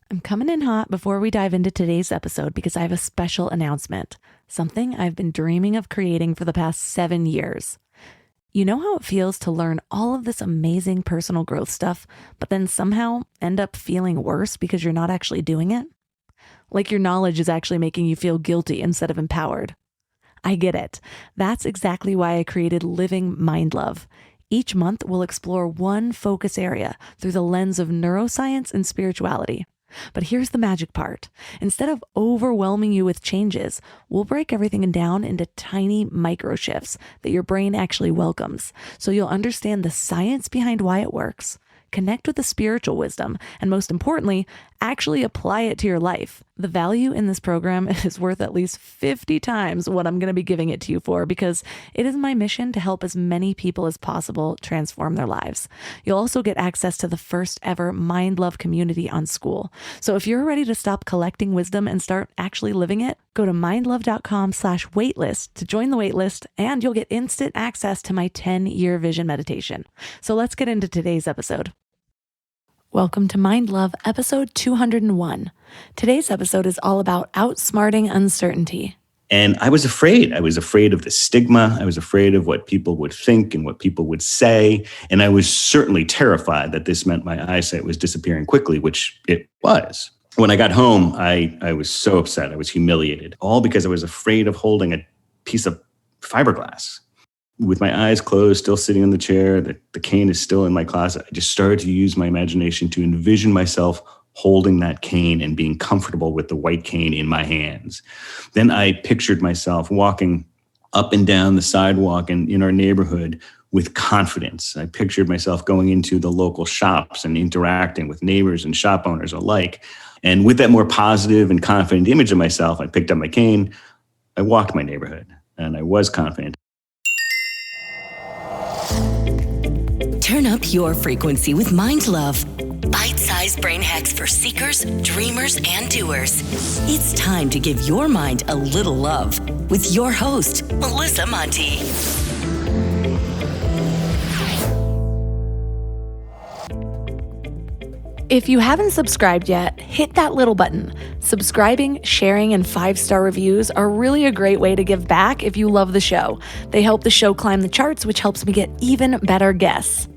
I'm coming in hot before we dive into today's episode because I have a special announcement, something I've been dreaming of creating for the past 7 years. You know how it feels to learn all of this amazing personal growth stuff, but then somehow end up feeling worse because you're not actually doing it? Like your knowledge is actually making you feel guilty instead of empowered. I get it. That's exactly why I created Living Mind Love. Each month, we'll explore one focus area through the lens of neuroscience and spirituality. But here's the magic part. Instead of overwhelming you with changes, we'll break everything down into tiny micro shifts that your brain actually welcomes, so you'll understand the science behind why it works, connect with the spiritual wisdom, and most importantly, actually apply it to your life. The value in this program is worth at least 50 times what I'm going to be giving it to you for, because it is my mission to help as many people as possible transform their lives. You'll also get access to the first ever Mind Love community on School. So if you're ready to stop collecting wisdom and start actually living it, go to mindlove.com/waitlist to join the waitlist, and you'll get instant access to my 10-year vision meditation. So let's get into today's episode. Welcome to Mind Love, episode 201. Today's episode is all about outsmarting uncertainty. And I was afraid. I was afraid of the stigma. I was afraid of what people would think and what people would say. And I was certainly terrified that this meant my eyesight was disappearing quickly, which it was. When I got home, I was so upset. I was humiliated, all because I was afraid of holding a piece of fiberglass. With my eyes closed, still sitting in the chair, the cane is still in my closet, I just started to use my imagination to envision myself holding that cane and being comfortable with the white cane in my hands. Then I pictured myself walking up and down the sidewalk in our neighborhood with confidence. I pictured myself going into the local shops and interacting with neighbors and shop owners alike. And with that more positive and confident image of myself, I picked up my cane, I walked my neighborhood, and I was confident. Turn up your frequency with Mind Love. Bite-sized brain hacks for seekers, dreamers, and doers. It's time to give your mind a little love with your host, Melissa Monti. If you haven't subscribed yet, hit that little button. Subscribing, sharing, and 5-star reviews are really a great way to give back if you love the show. They help the show climb the charts, which helps me get even better guests.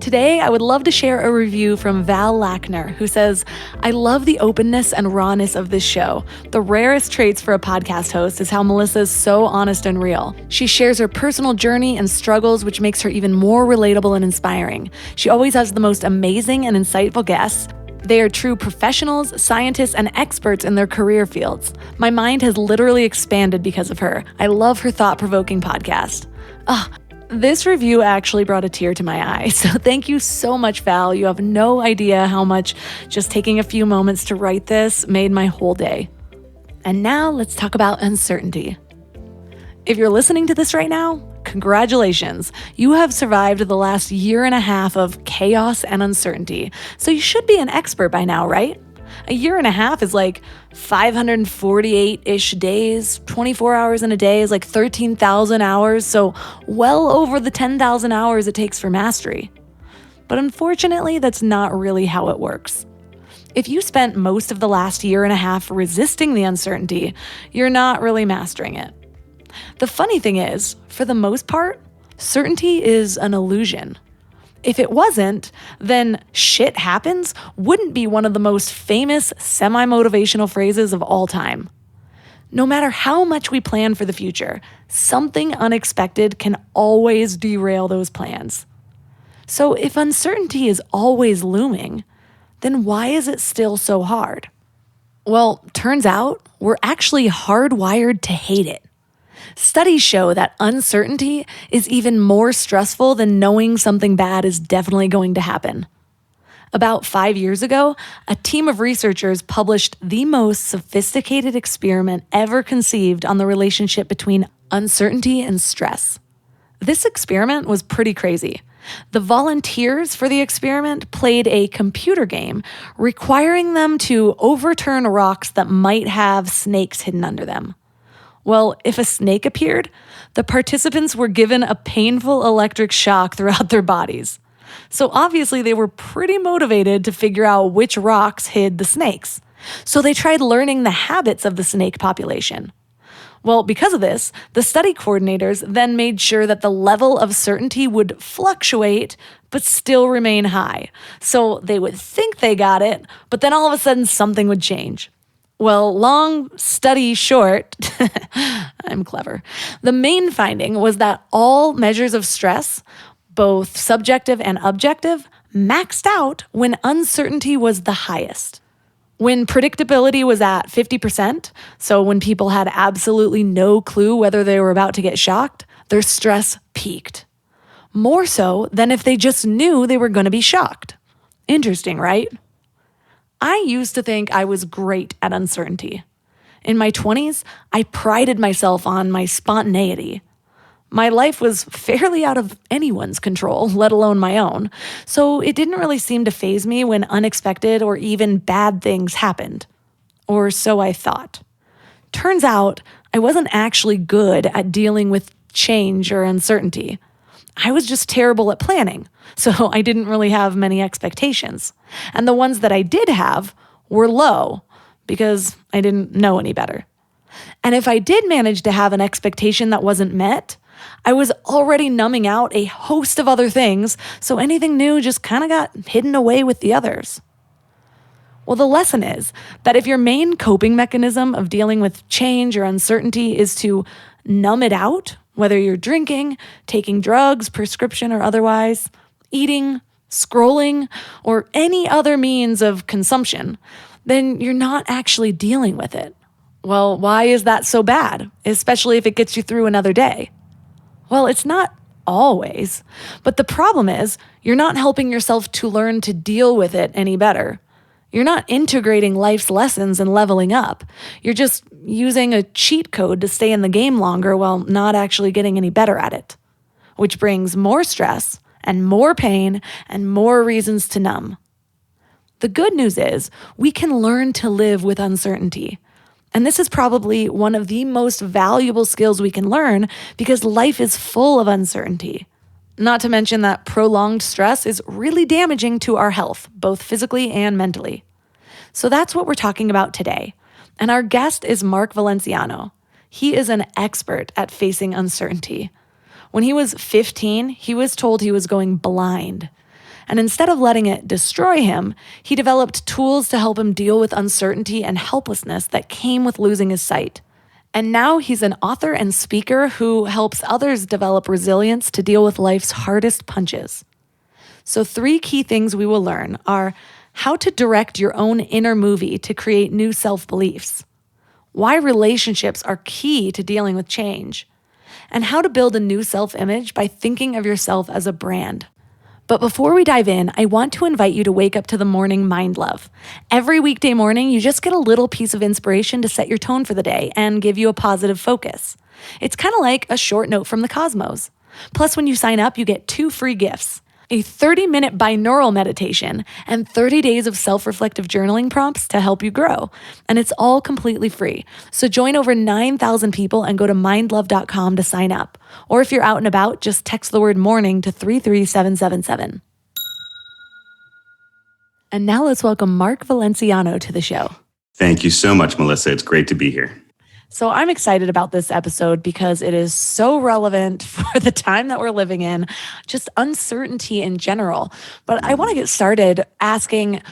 Today, I would love to share a review from Val Lackner, who says, "I love the openness and rawness of this show. The rarest traits for a podcast host is how Melissa is so honest and real. She shares her personal journey and struggles, which makes her even more relatable and inspiring. She always has the most amazing and insightful guests. They are true professionals, scientists, and experts in their career fields. My mind has literally expanded because of her. I love her thought-provoking podcast." This review actually brought a tear to my eye, so thank you so much, Val. You have no idea how much just taking a few moments to write this made my whole day. And now let's talk about uncertainty. If you're listening to this right now, congratulations. You have survived the last 1.5 years of chaos and uncertainty, so you should be an expert by now, right? 1.5 years is like 548-ish days, 24 hours in a day is like 13,000 hours, so well over the 10,000 hours it takes for mastery. But unfortunately, that's not really how it works. If you spent most of the last 1.5 years resisting the uncertainty, you're not really mastering it. The funny thing is, for the most part, certainty is an illusion. If it wasn't, then "shit happens" wouldn't be one of the most famous semi-motivational phrases of all time. No matter how much we plan for the future, something unexpected can always derail those plans. So if uncertainty is always looming, then why is it still so hard? Well, turns out we're actually hardwired to hate it. Studies show that uncertainty is even more stressful than knowing something bad is definitely going to happen. About 5 years ago, a team of researchers published the most sophisticated experiment ever conceived on the relationship between uncertainty and stress. This experiment was pretty crazy. The volunteers for the experiment played a computer game requiring them to overturn rocks that might have snakes hidden under them. Well, if a snake appeared, the participants were given a painful electric shock throughout their bodies. So obviously they were pretty motivated to figure out which rocks hid the snakes. So they tried learning the habits of the snake population. Well, because of this, the study coordinators then made sure that the level of certainty would fluctuate but still remain high. So they would think they got it, but then all of a sudden something would change. Well, long story short, I'm clever. The main finding was that all measures of stress, both subjective and objective, maxed out when uncertainty was the highest. When predictability was at 50%, so when people had absolutely no clue whether they were about to get shocked, their stress peaked. More so than if they just knew they were going to be shocked. Interesting, right? I used to think I was great at uncertainty. In my 20s, I prided myself on my spontaneity. My life was fairly out of anyone's control, let alone my own, so it didn't really seem to faze me when unexpected or even bad things happened. Or so I thought. Turns out, I wasn't actually good at dealing with change or uncertainty. I was just terrible at planning, so I didn't really have many expectations. And the ones that I did have were low, because I didn't know any better. And if I did manage to have an expectation that wasn't met, I was already numbing out a host of other things, so anything new just kind of got hidden away with the others. Well, the lesson is that if your main coping mechanism of dealing with change or uncertainty is to numb it out, whether you're drinking, taking drugs, prescription or otherwise, eating, scrolling, or any other means of consumption, then you're not actually dealing with it. Well, why is that so bad, especially if it gets you through another day? Well, it's not always, but the problem is you're not helping yourself to learn to deal with it any better. You're not integrating life's lessons and leveling up. You're just using a cheat code to stay in the game longer while not actually getting any better at it, which brings more stress and more pain and more reasons to numb. The good news is we can learn to live with uncertainty. And this is probably one of the most valuable skills we can learn because life is full of uncertainty. Not to mention that prolonged stress is really damaging to our health, both physically and mentally. So that's what we're talking about today. And our guest is Mark Valenziano. He is an expert at facing uncertainty. When he was 15, he was told he was going blind. And instead of letting it destroy him, he developed tools to help him deal with uncertainty and helplessness that came with losing his sight. And now he's an author and speaker who helps others develop resilience to deal with life's hardest punches. So 3 key things we will learn are how to direct your own inner movie to create new self-beliefs, why relationships are key to dealing with change, and how to build a new self-image by thinking of yourself as a brand. But before we dive in, I want to invite you to wake up to the morning mind love. Every weekday morning, you just get a little piece of inspiration to set your tone for the day and give you a positive focus. It's kind of like a short note from the cosmos. Plus, when you sign up, you get 2 free gifts: a 30-minute binaural meditation and 30 days of self-reflective journaling prompts to help you grow. And it's all completely free. So join over 9,000 people and go to mindlove.com to sign up. Or if you're out and about, just text the word morning to 33777. And now let's welcome Mark Valenziano to the show. Thank you so much, Melissa. It's great to be here. So I'm excited about this episode because it is so relevant for the time that we're living in, just uncertainty in general. But I want to get started asking,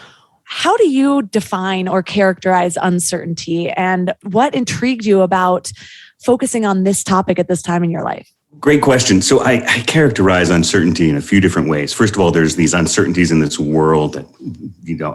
how do you define or characterize uncertainty, and what intrigued you about focusing on this topic at this time in your life? Great question. So I characterize uncertainty in a few different ways. First of all, there's these uncertainties in this world that,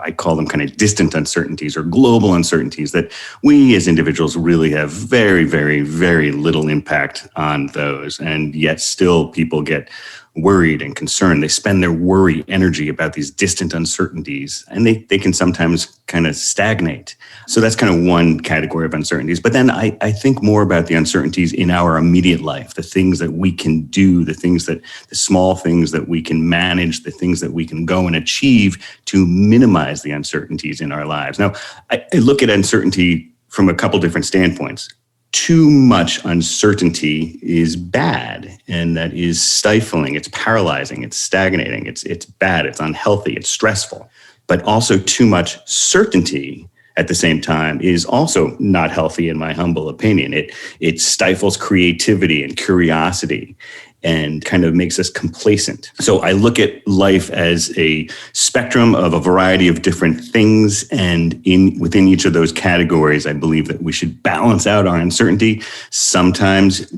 I call them kind of distant uncertainties or global uncertainties that we as individuals really have very, very, very little impact on those. And yet still people get worried and concerned. They spend their worry energy about these distant uncertainties, and they can sometimes kind of stagnate. So that's kind of one category of uncertainties. But then I think more about the uncertainties in our immediate life, the things that we can do, the small things that we can manage, the things that we can go and achieve to minimize the uncertainties in our lives. Now, I look at uncertainty from a couple different standpoints. too much uncertainty is bad, and that is stifling, it's paralyzing, it's stagnating, it's bad, it's unhealthy, it's stressful. But also too much certainty at the same time is also not healthy, in my humble opinion. It stifles creativity and curiosity and kind of makes us complacent. So I look at life as a spectrum of a variety of different things. And within each of those categories, I believe that we should balance out our uncertainty, sometimes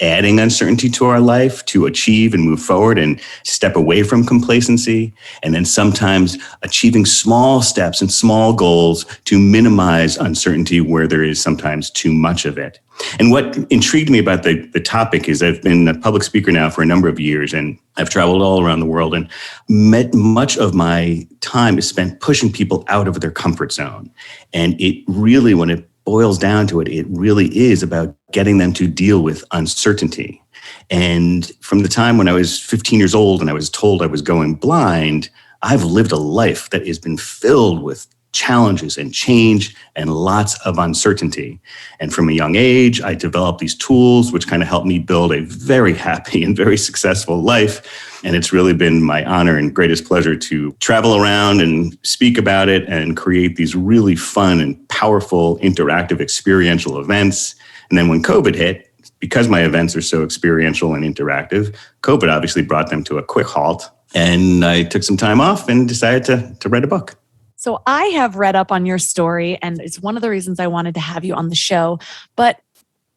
adding uncertainty to our life to achieve and move forward and step away from complacency. And then sometimes achieving small steps and small goals to minimize uncertainty where there is sometimes too much of it. And what intrigued me about the topic is I've been a public speaker now for a number of years, and I've traveled all around the world, and much of my time is spent pushing people out of their comfort zone. And it really, when it boils down to it, it really is about getting them to deal with uncertainty. And from the time when I was 15 years old and I was told I was going blind, I've lived a life that has been filled with challenges and change and lots of uncertainty. And from a young age, I developed these tools which kind of helped me build a very happy and very successful life. And it's really been my honor and greatest pleasure to travel around and speak about it and create these really fun and powerful interactive experiential events. And then when COVID hit, because my events are so experiential and interactive, COVID obviously brought them to a quick halt. And I took some time off and decided to write a book. So I have read up on your story, and it's one of the reasons I wanted to have you on the show. But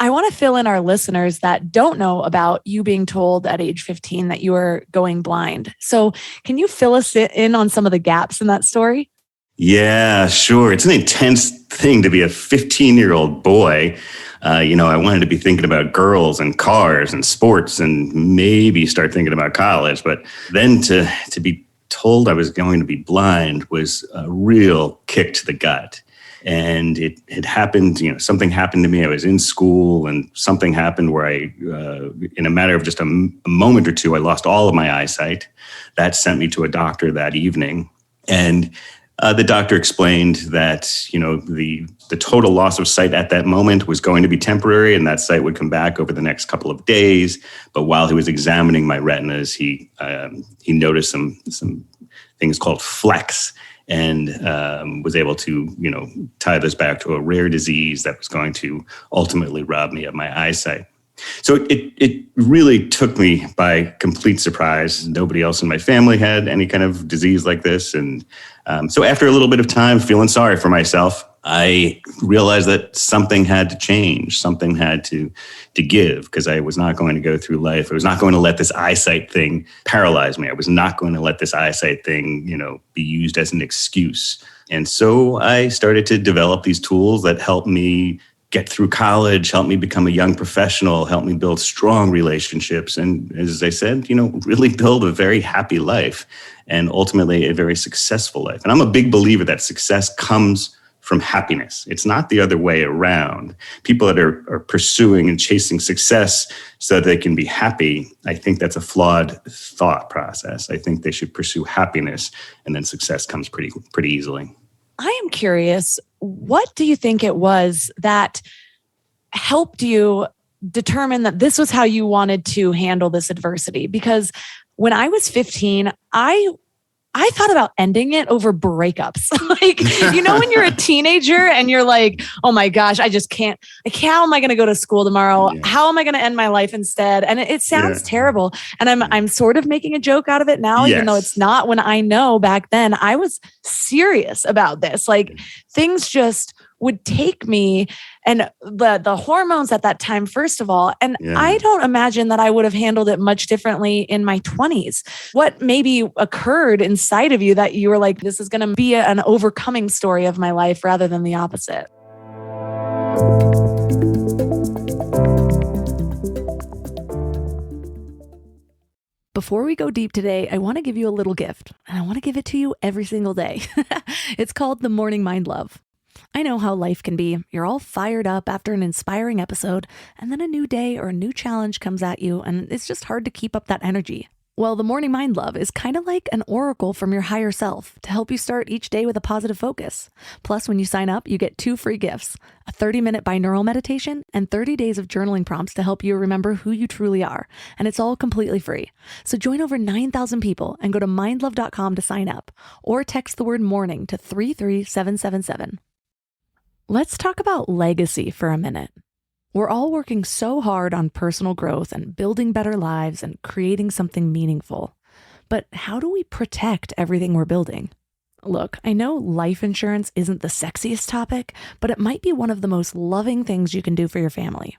I want to fill in our listeners that don't know about you being told at age 15 that you were going blind. So can you fill us in on some of the gaps in that story? Yeah, sure. It's an intense thing to be a 15-year-old boy. I wanted to be thinking about girls and cars and sports and maybe start thinking about college. But then to be told I was going to be blind was a real kick to the gut. And it had happened, something happened to me. I was in school and something happened where I, in a matter of just a moment or two, I lost all of my eyesight. That sent me to a doctor that evening. And the doctor explained that, the total loss of sight at that moment was going to be temporary, and that sight would come back over the next couple of days. But while he was examining my retinas, he noticed some things called flecks, and was able to, tie this back to a rare disease that was going to ultimately rob me of my eyesight. So it really took me by complete surprise. Nobody else in my family had any kind of disease like this. And so after a little bit of time feeling sorry for myself, I realized that something had to change, something had to give, because I was not going to go through life. I was not going to let this eyesight thing paralyze me. I was not going to let this eyesight thing, be used as an excuse. And so I started to develop these tools that help me get through college, help me become a young professional, help me build strong relationships. And as I said, really build a very happy life and ultimately a very successful life. And I'm a big believer that success comes from happiness. It's not the other way around. People that are pursuing and chasing success so that they can be happy, I think that's a flawed thought process. I think they should pursue happiness, and then success comes pretty easily. I am curious, what do you think it was that helped you determine that this was how you wanted to handle this adversity? Because when I was 15, I thought about ending it over breakups. When you're a teenager and you're like, oh my gosh, I just can't, how am I going to go to school tomorrow? Yeah. How am I going to end my life instead? And it sounds terrible. And I'm sort of making a joke out of it now, even though it's not, when I know back then I was serious about this. Things just would take me, and the hormones at that time, first of all. And I don't imagine that I would have handled it much differently in my 20s. What maybe occurred inside of you that you were like, this is going to be an overcoming story of my life rather than the opposite? Before we go deep today, I want to give you a little gift, and I want to give it to you every single day. It's called the Morning Mind Love. I know how life can be. You're all fired up after an inspiring episode, and then a new day or a new challenge comes at you, and it's just hard to keep up that energy. Well, the Morning Mind Love is kind of like an oracle from your higher self to help you start each day with a positive focus. Plus, when you sign up, you get 2 free gifts, a 30-minute binaural meditation and 30 days of journaling prompts to help you remember who you truly are. And it's all completely free. So join over 9,000 people and go to mindlove.com to sign up or text the word morning to 33777. Let's talk about legacy for a minute. We're all working so hard on personal growth and building better lives and creating something meaningful. But how do we protect everything we're building? Look, I know life insurance isn't the sexiest topic, but it might be one of the most loving things you can do for your family.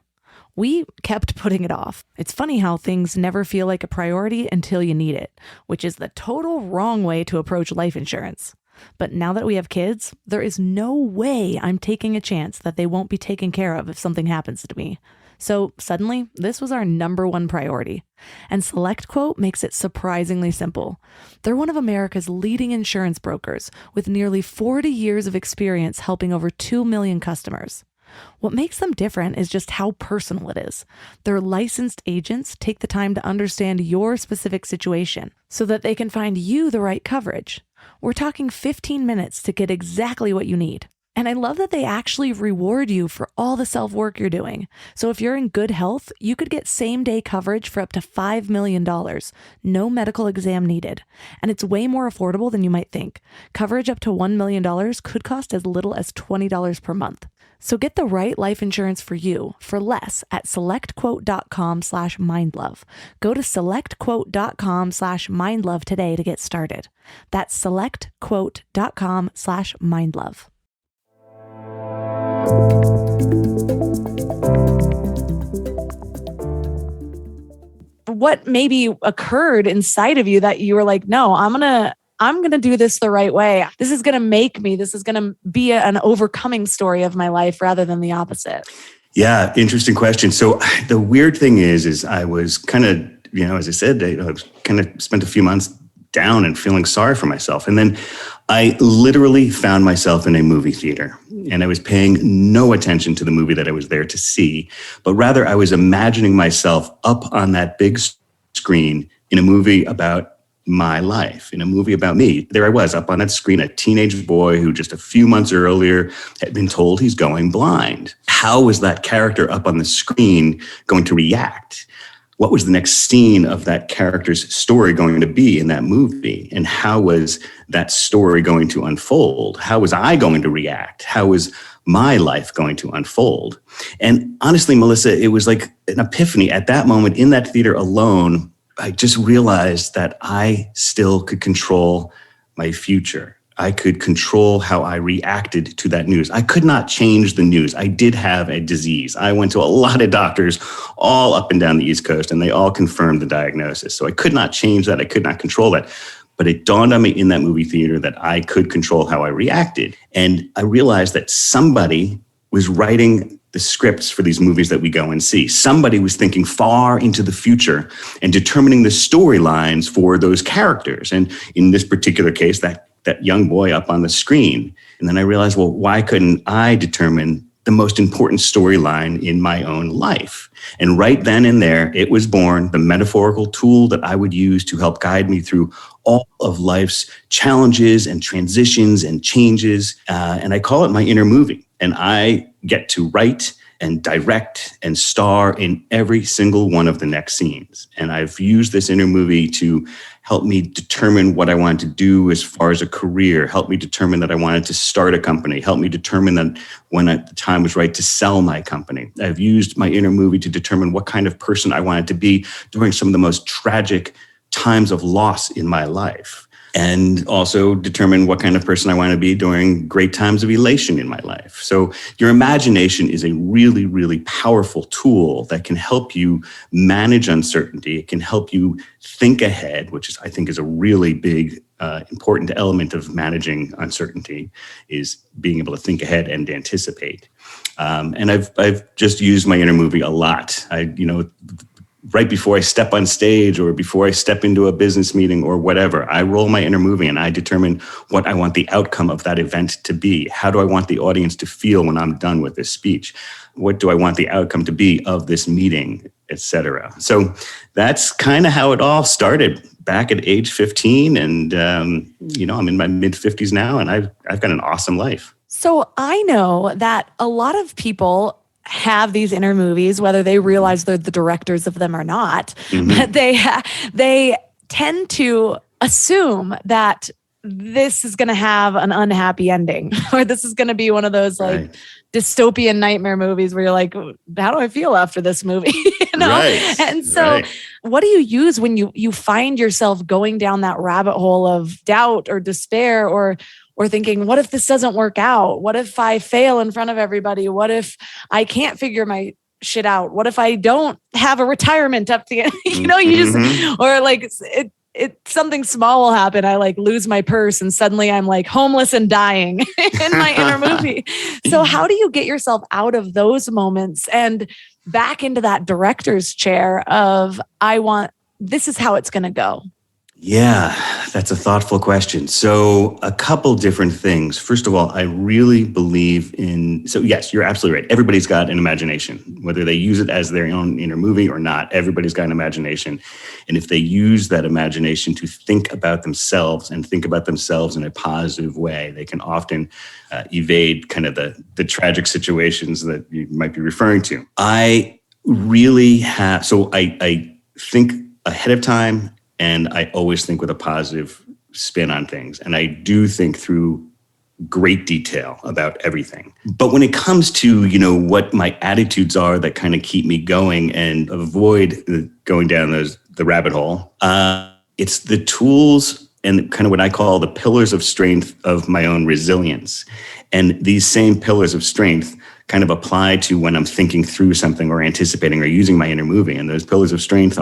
We kept putting it off. It's funny how things never feel like a priority until you need it, which is the total wrong way to approach life insurance. But now that we have kids, there is no way I'm taking a chance that they won't be taken care of if something happens to me. So suddenly, this was our number one priority. And SelectQuote makes it surprisingly simple. They're one of America's leading insurance brokers with nearly 40 years of experience helping over 2 million customers. What makes them different is just how personal it is. Their licensed agents take the time to understand your specific situation so that they can find you the right coverage. We're talking 15 minutes to get exactly what you need. And I love that they actually reward you for all the self-work you're doing. So if you're in good health, you could get same-day coverage for up to $5 million. No medical exam needed. And it's way more affordable than you might think. Coverage up to $1 million could cost as little as $20 per month. So get the right life insurance for you for less at selectquote.com/mindlove. Go to selectquote.com/mindlove today to get started. That's selectquote.com/mindlove. What maybe occurred inside of you that you were like, no, I'm going to do this the right way. This is going to make me, this is going to be an overcoming story of my life rather than the opposite. Yeah, interesting question. So the weird thing is I was kind of, as I said, I was kind of spent a few months down and feeling sorry for myself. And then I literally found myself in a movie theater and I was paying no attention to the movie that I was there to see, but rather I was imagining myself up on that big screen in a movie about my life, in a movie about me. There I was up on that screen, a teenage boy who just a few months earlier had been told he's going blind. How was that character up on the screen going to react? What was the next scene of that character's story going to be in that movie? And how was that story going to unfold? How was I going to react? How was my life going to unfold? And honestly, Melissa, it was like an epiphany at that moment in that theater alone. I just realized that I still could control my future. I could control how I reacted to that news. I could not change the news. I did have a disease. I went to a lot of doctors all up and down the East Coast, and they all confirmed the diagnosis. So I could not change that. I could not control that. But it dawned on me in that movie theater that I could control how I reacted. And I realized that somebody was writing the scripts for these movies that we go and see. Somebody was thinking far into the future and determining the storylines for those characters. And in this particular case, that young boy up on the screen. And then I realized, well, why couldn't I determine the most important storyline in my own life? And right then and there, it was born, the metaphorical tool that I would use to help guide me through all of life's challenges and transitions and changes. And I call it my inner movie. And I get to write and direct and star in every single one of the next scenes. And I've used this inner movie to help me determine what I wanted to do as far as a career, help me determine that I wanted to start a company, help me determine that when the time was right to sell my company. I've used my inner movie to determine what kind of person I wanted to be during some of the most tragic times of loss in my life, and also determine what kind of person I want to be during great times of elation in my life. So your imagination is a really, really powerful tool that can help you manage uncertainty. It can help you think ahead, which I think is a really big, important element of managing uncertainty, is being able to think ahead and anticipate. And I've just used my inner movie a lot. Right before I step on stage or before I step into a business meeting or whatever, I roll my inner movie and I determine what I want the outcome of that event to be. How do I want the audience to feel when I'm done with this speech? What do I want the outcome to be of this meeting? etc. So that's kind of how it all started back at age 15. And, I'm in my mid 50s now, and I've got an awesome life. So I know that a lot of people have these inner movies, whether they realize they're the directors of them or not, but they tend to assume that this is going to have an unhappy ending, or this is going to be one of those like dystopian nightmare movies where you're like, how do I feel after this movie? Right. And so what do you use when you find yourself going down that rabbit hole of doubt or despair, or thinking, what if this doesn't work out? What if I fail in front of everybody? What if I can't figure my shit out? What if I don't have a retirement up to it? Or like something small will happen. I like lose my purse and suddenly I'm like homeless and dying in my inner movie. So how do you get yourself out of those moments and back into that director's chair of, this is how it's going to go? Yeah, that's a thoughtful question. So a couple different things. First of all, I really believe so yes, you're absolutely right. Everybody's got an imagination, whether they use it as their own inner movie or not. Everybody's got an imagination. And if they use that imagination to think about themselves and think about themselves in a positive way, they can often evade kind of the tragic situations that you might be referring to. I think ahead of time, and I always think with a positive spin on things. And I do think through great detail about everything. But when it comes to, what my attitudes are that kind of keep me going and avoid going down the rabbit hole, it's the tools and kind of what I call the pillars of strength of my own resilience. And these same pillars of strength kind of apply to when I'm thinking through something or anticipating or using my inner movie. And those pillars of strength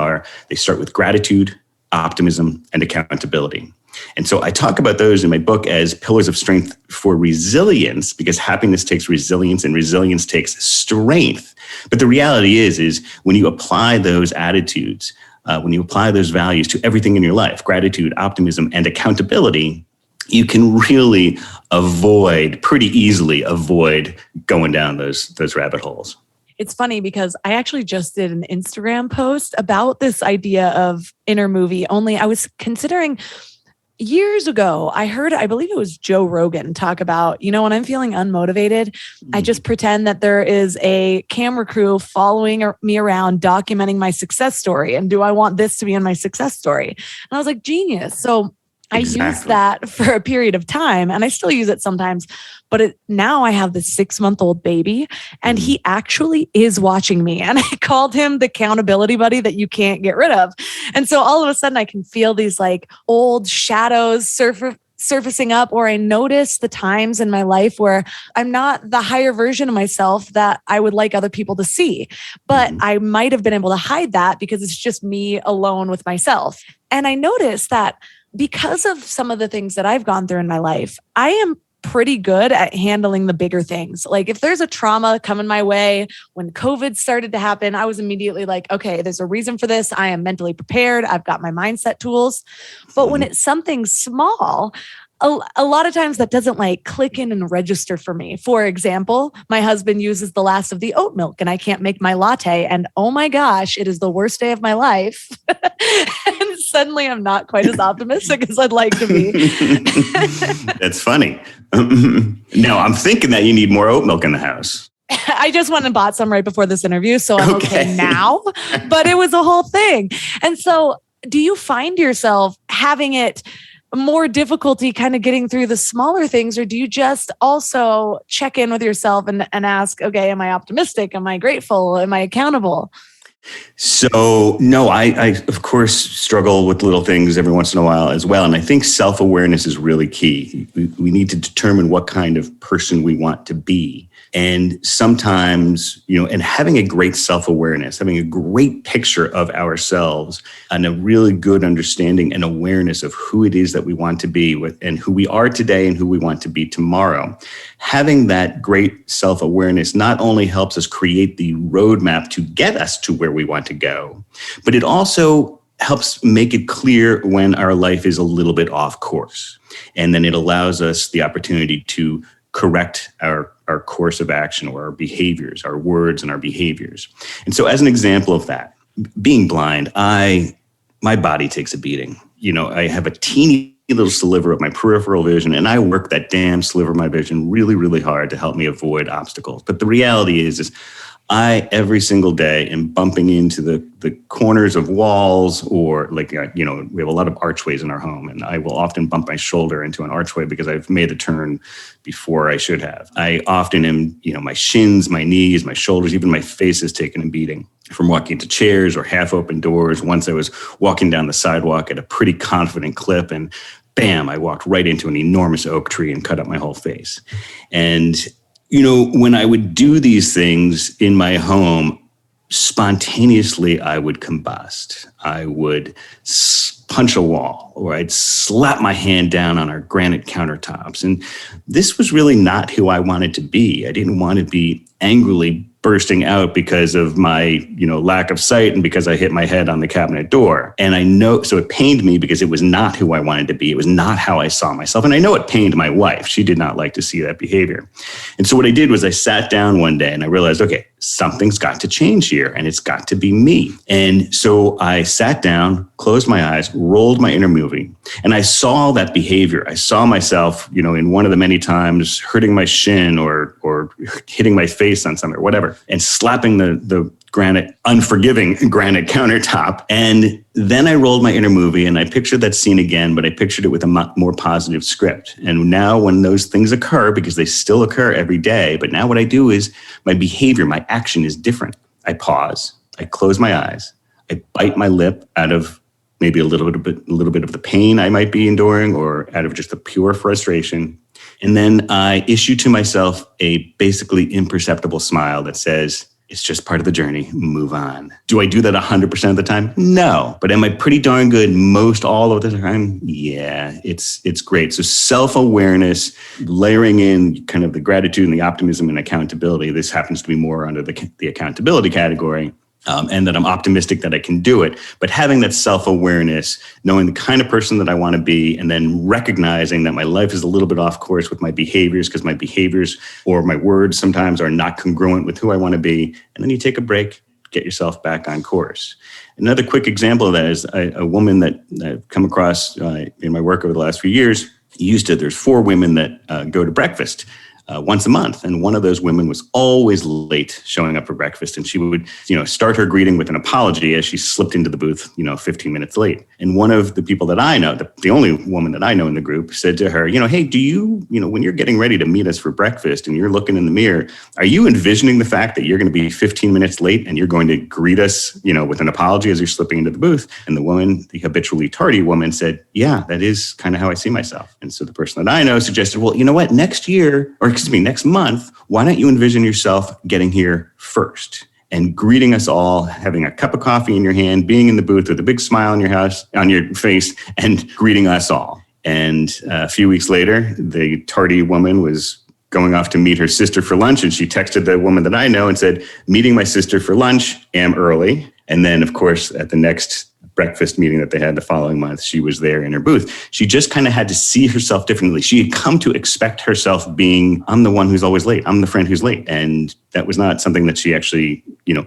they start with gratitude, optimism, and accountability. And so I talk about those in my book as pillars of strength for resilience, because happiness takes resilience and resilience takes strength. But the reality is when you apply those attitudes, when you apply those values to everything in your life, gratitude, optimism, and accountability, you can really pretty easily avoid going down those rabbit holes. It's funny because I actually just did an Instagram post about this idea of inner movie, only I was considering years ago, I believe it was Joe Rogan talk about, when I'm feeling unmotivated, I just pretend that there is a camera crew following me around documenting my success story. And do I want this to be in my success story? And I was like, genius. So I used that for a period of time and I still use it sometimes, but now I have this 6-month-old baby and he actually is watching me. And I called him the accountability buddy that you can't get rid of. And so all of a sudden I can feel these like old shadows surfacing up, or I notice the times in my life where I'm not the higher version of myself that I would like other people to see, but I might have been able to hide that because it's just me alone with myself. And I noticed that because of some of the things that I've gone through in my life, I am pretty good at handling the bigger things. Like if there's a trauma coming my way, when COVID started to happen, I was immediately like, okay, there's a reason for this. I am mentally prepared. I've got my mindset tools. But when it's something small, a lot of times that doesn't like click in and register for me. For example, my husband uses the last of the oat milk and I can't make my latte. And oh my gosh, it is the worst day of my life. And suddenly I'm not quite as optimistic as I'd like to be. That's funny. No, I'm thinking that you need more oat milk in the house. I just went and bought some right before this interview. So I'm okay now, but it was a whole thing. And so do you find yourself having it more difficulty kind of getting through the smaller things, or do you just also check in with yourself and ask, okay, am I optimistic? Am I grateful? Am I accountable? So no, I of course struggle with little things every once in a while as well. And I think self-awareness is really key. We need to determine what kind of person we want to be. And sometimes, and having a great self-awareness, having a great picture of ourselves and a really good understanding and awareness of who it is that we want to be with and who we are today and who we want to be tomorrow. Having that great self-awareness not only helps us create the roadmap to get us to where we want to go, but it also helps make it clear when our life is a little bit off course. And then it allows us the opportunity to correct our our course of action or our behaviors, our words and our behaviors. And so as an example of that, being blind, my body takes a beating. I have a teeny little sliver of my peripheral vision, and I work that damn sliver of my vision really, really hard to help me avoid obstacles. But the reality is I, every single day, am bumping into the corners of walls, or we have a lot of archways in our home, and I will often bump my shoulder into an archway because I've made a turn before I should have. I often am, my shins, my knees, my shoulders, even my face is taken a beating from walking to chairs or half open doors. Once I was walking down the sidewalk at a pretty confident clip, and bam, I walked right into an enormous oak tree and cut up my whole face. And when I would do these things in my home, spontaneously, I would combust. I would punch a wall, or I'd slap my hand down on our granite countertops. And this was really not who I wanted to be. I didn't want to be angrily bursting out because of my, lack of sight and because I hit my head on the cabinet door. And I know, so it pained me because it was not who I wanted to be. It was not how I saw myself. And I know it pained my wife. She did not like to see that behavior. And so what I did was I sat down one day and I realized, okay, something's got to change here and it's got to be me. And so I sat down, closed my eyes, rolled my inner movie, and I saw that behavior. I saw myself, in one of the many times hurting my shin or hitting my face on something or whatever, and slapping the unforgiving granite countertop. And then I rolled my inner movie and I pictured that scene again, but I pictured it with a more positive script. And now when those things occur, because they still occur every day, but now what I do is my behavior, my action is different. I pause, I close my eyes, I bite my lip out of maybe a little bit of the pain I might be enduring, or out of just the pure frustration. And then I issue to myself a basically imperceptible smile that says, it's just part of the journey, move on. Do I do that 100% of the time? No. But am I pretty darn good most all of the time? Yeah, it's great. So self-awareness, layering in kind of the gratitude and the optimism and accountability. This happens to be more under the accountability category. And that I'm optimistic that I can do it. But having that self-awareness, knowing the kind of person that I want to be, and then recognizing that my life is a little bit off course with my behaviors, because my behaviors or my words sometimes are not congruent with who I want to be. And then you take a break, get yourself back on course. Another quick example of that is a woman that I've come across in my work over the last few years. There's 4 women that go to breakfast once a month. And one of those women was always late showing up for breakfast. And she would, start her greeting with an apology as she slipped into the booth, 15 minutes late. And one of the people that I know, the only woman that I know in the group, said to her, hey, do you, when you're getting ready to meet us for breakfast and you're looking in the mirror, are you envisioning the fact that you're going to be 15 minutes late and you're going to greet us, with an apology as you're slipping into the booth? And the woman, the habitually tardy woman, said, yeah, that is kind of how I see myself. And so the person that I know suggested, well, you know what, next month, why don't you envision yourself getting here first and greeting us all, having a cup of coffee in your hand, being in the booth with a big smile on your face, and greeting us all. And a few weeks later, the tardy woman was going off to meet her sister for lunch, and she texted the woman that I know and said, meeting my sister for lunch, am early. And then, of course, at the next breakfast meeting that they had the following month, she was there in her booth. She just kind of had to see herself differently. She had come to expect herself being, I'm the one who's always late. I'm the friend who's late. And that was not something that she actually,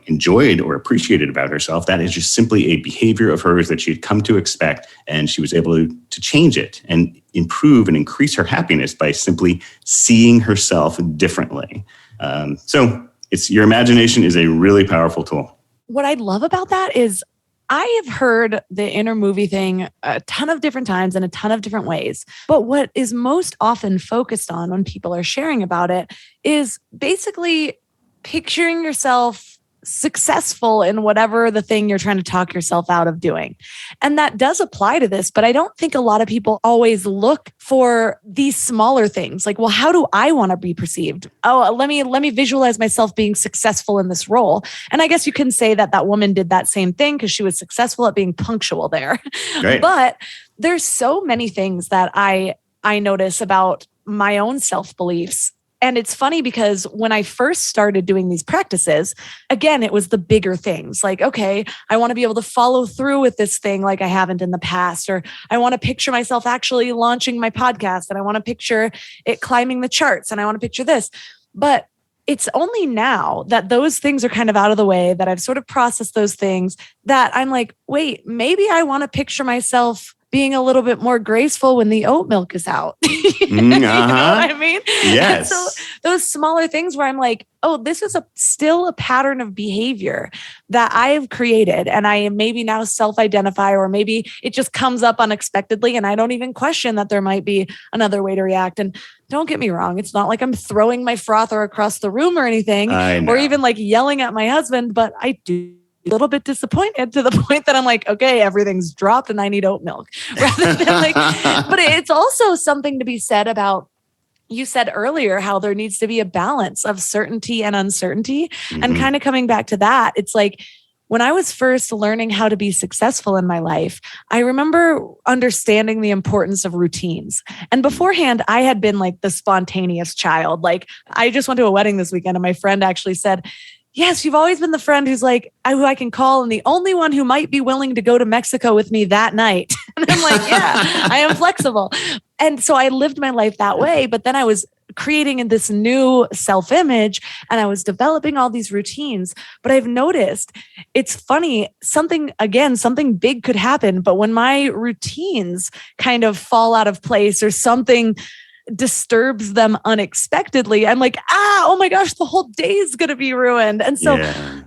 enjoyed or appreciated about herself. That is just simply a behavior of hers that she had come to expect. And she was able to change it and improve and increase her happiness by simply seeing herself differently. So your imagination is a really powerful tool. What I love about that is I have heard the inner movie thing a ton of different times in a ton of different ways. But what is most often focused on when people are sharing about it is basically picturing yourself successful in whatever the thing you're trying to talk yourself out of doing. And that does apply to this, but I don't think a lot of people always look for these smaller things. Like, well, how do I want to be perceived? Oh, let me visualize myself being successful in this role. And I guess you can say that woman did that same thing because she was successful at being punctual there. Right. But there's so many things that I notice about my own self-beliefs. And it's funny because when I first started doing these practices, again, it was the bigger things like, okay, I want to be able to follow through with this thing like I haven't in the past, or I want to picture myself actually launching my podcast, and I want to picture it climbing the charts, and I want to picture this. But it's only now that those things are kind of out of the way, that I've sort of processed those things, that I'm like, wait, maybe I want to picture myself being a little bit more graceful when the oat milk is out. You know what I mean? Yes. And so those smaller things where I'm like, oh, this is still a pattern of behavior that I have created, and I maybe now self-identify, or maybe it just comes up unexpectedly and I don't even question that there might be another way to react. And don't get me wrong, it's not like I'm throwing my frother across the room or anything, or even like yelling at my husband, but I do a little bit disappointed to the point that I'm like, okay, everything's dropped and I need oat milk, rather than like, but it's also something to be said about, you said earlier how there needs to be a balance of certainty and uncertainty. And kind of coming back to that, it's like, when I was first learning how to be successful in my life, I remember understanding the importance of routines. And beforehand, I had been like the spontaneous child. Like, I just went to a wedding this weekend and my friend actually said, yes, you've always been the friend who's like, who I can call, and the only one who might be willing to go to Mexico with me that night. And I'm like, yeah, I am flexible. And so I lived my life that way. But then I was creating this new self-image and I was developing all these routines. But I've noticed, it's funny, something big could happen. But when my routines kind of fall out of place or something disturbs them unexpectedly, I'm like, oh my gosh, the whole day is going to be ruined. And so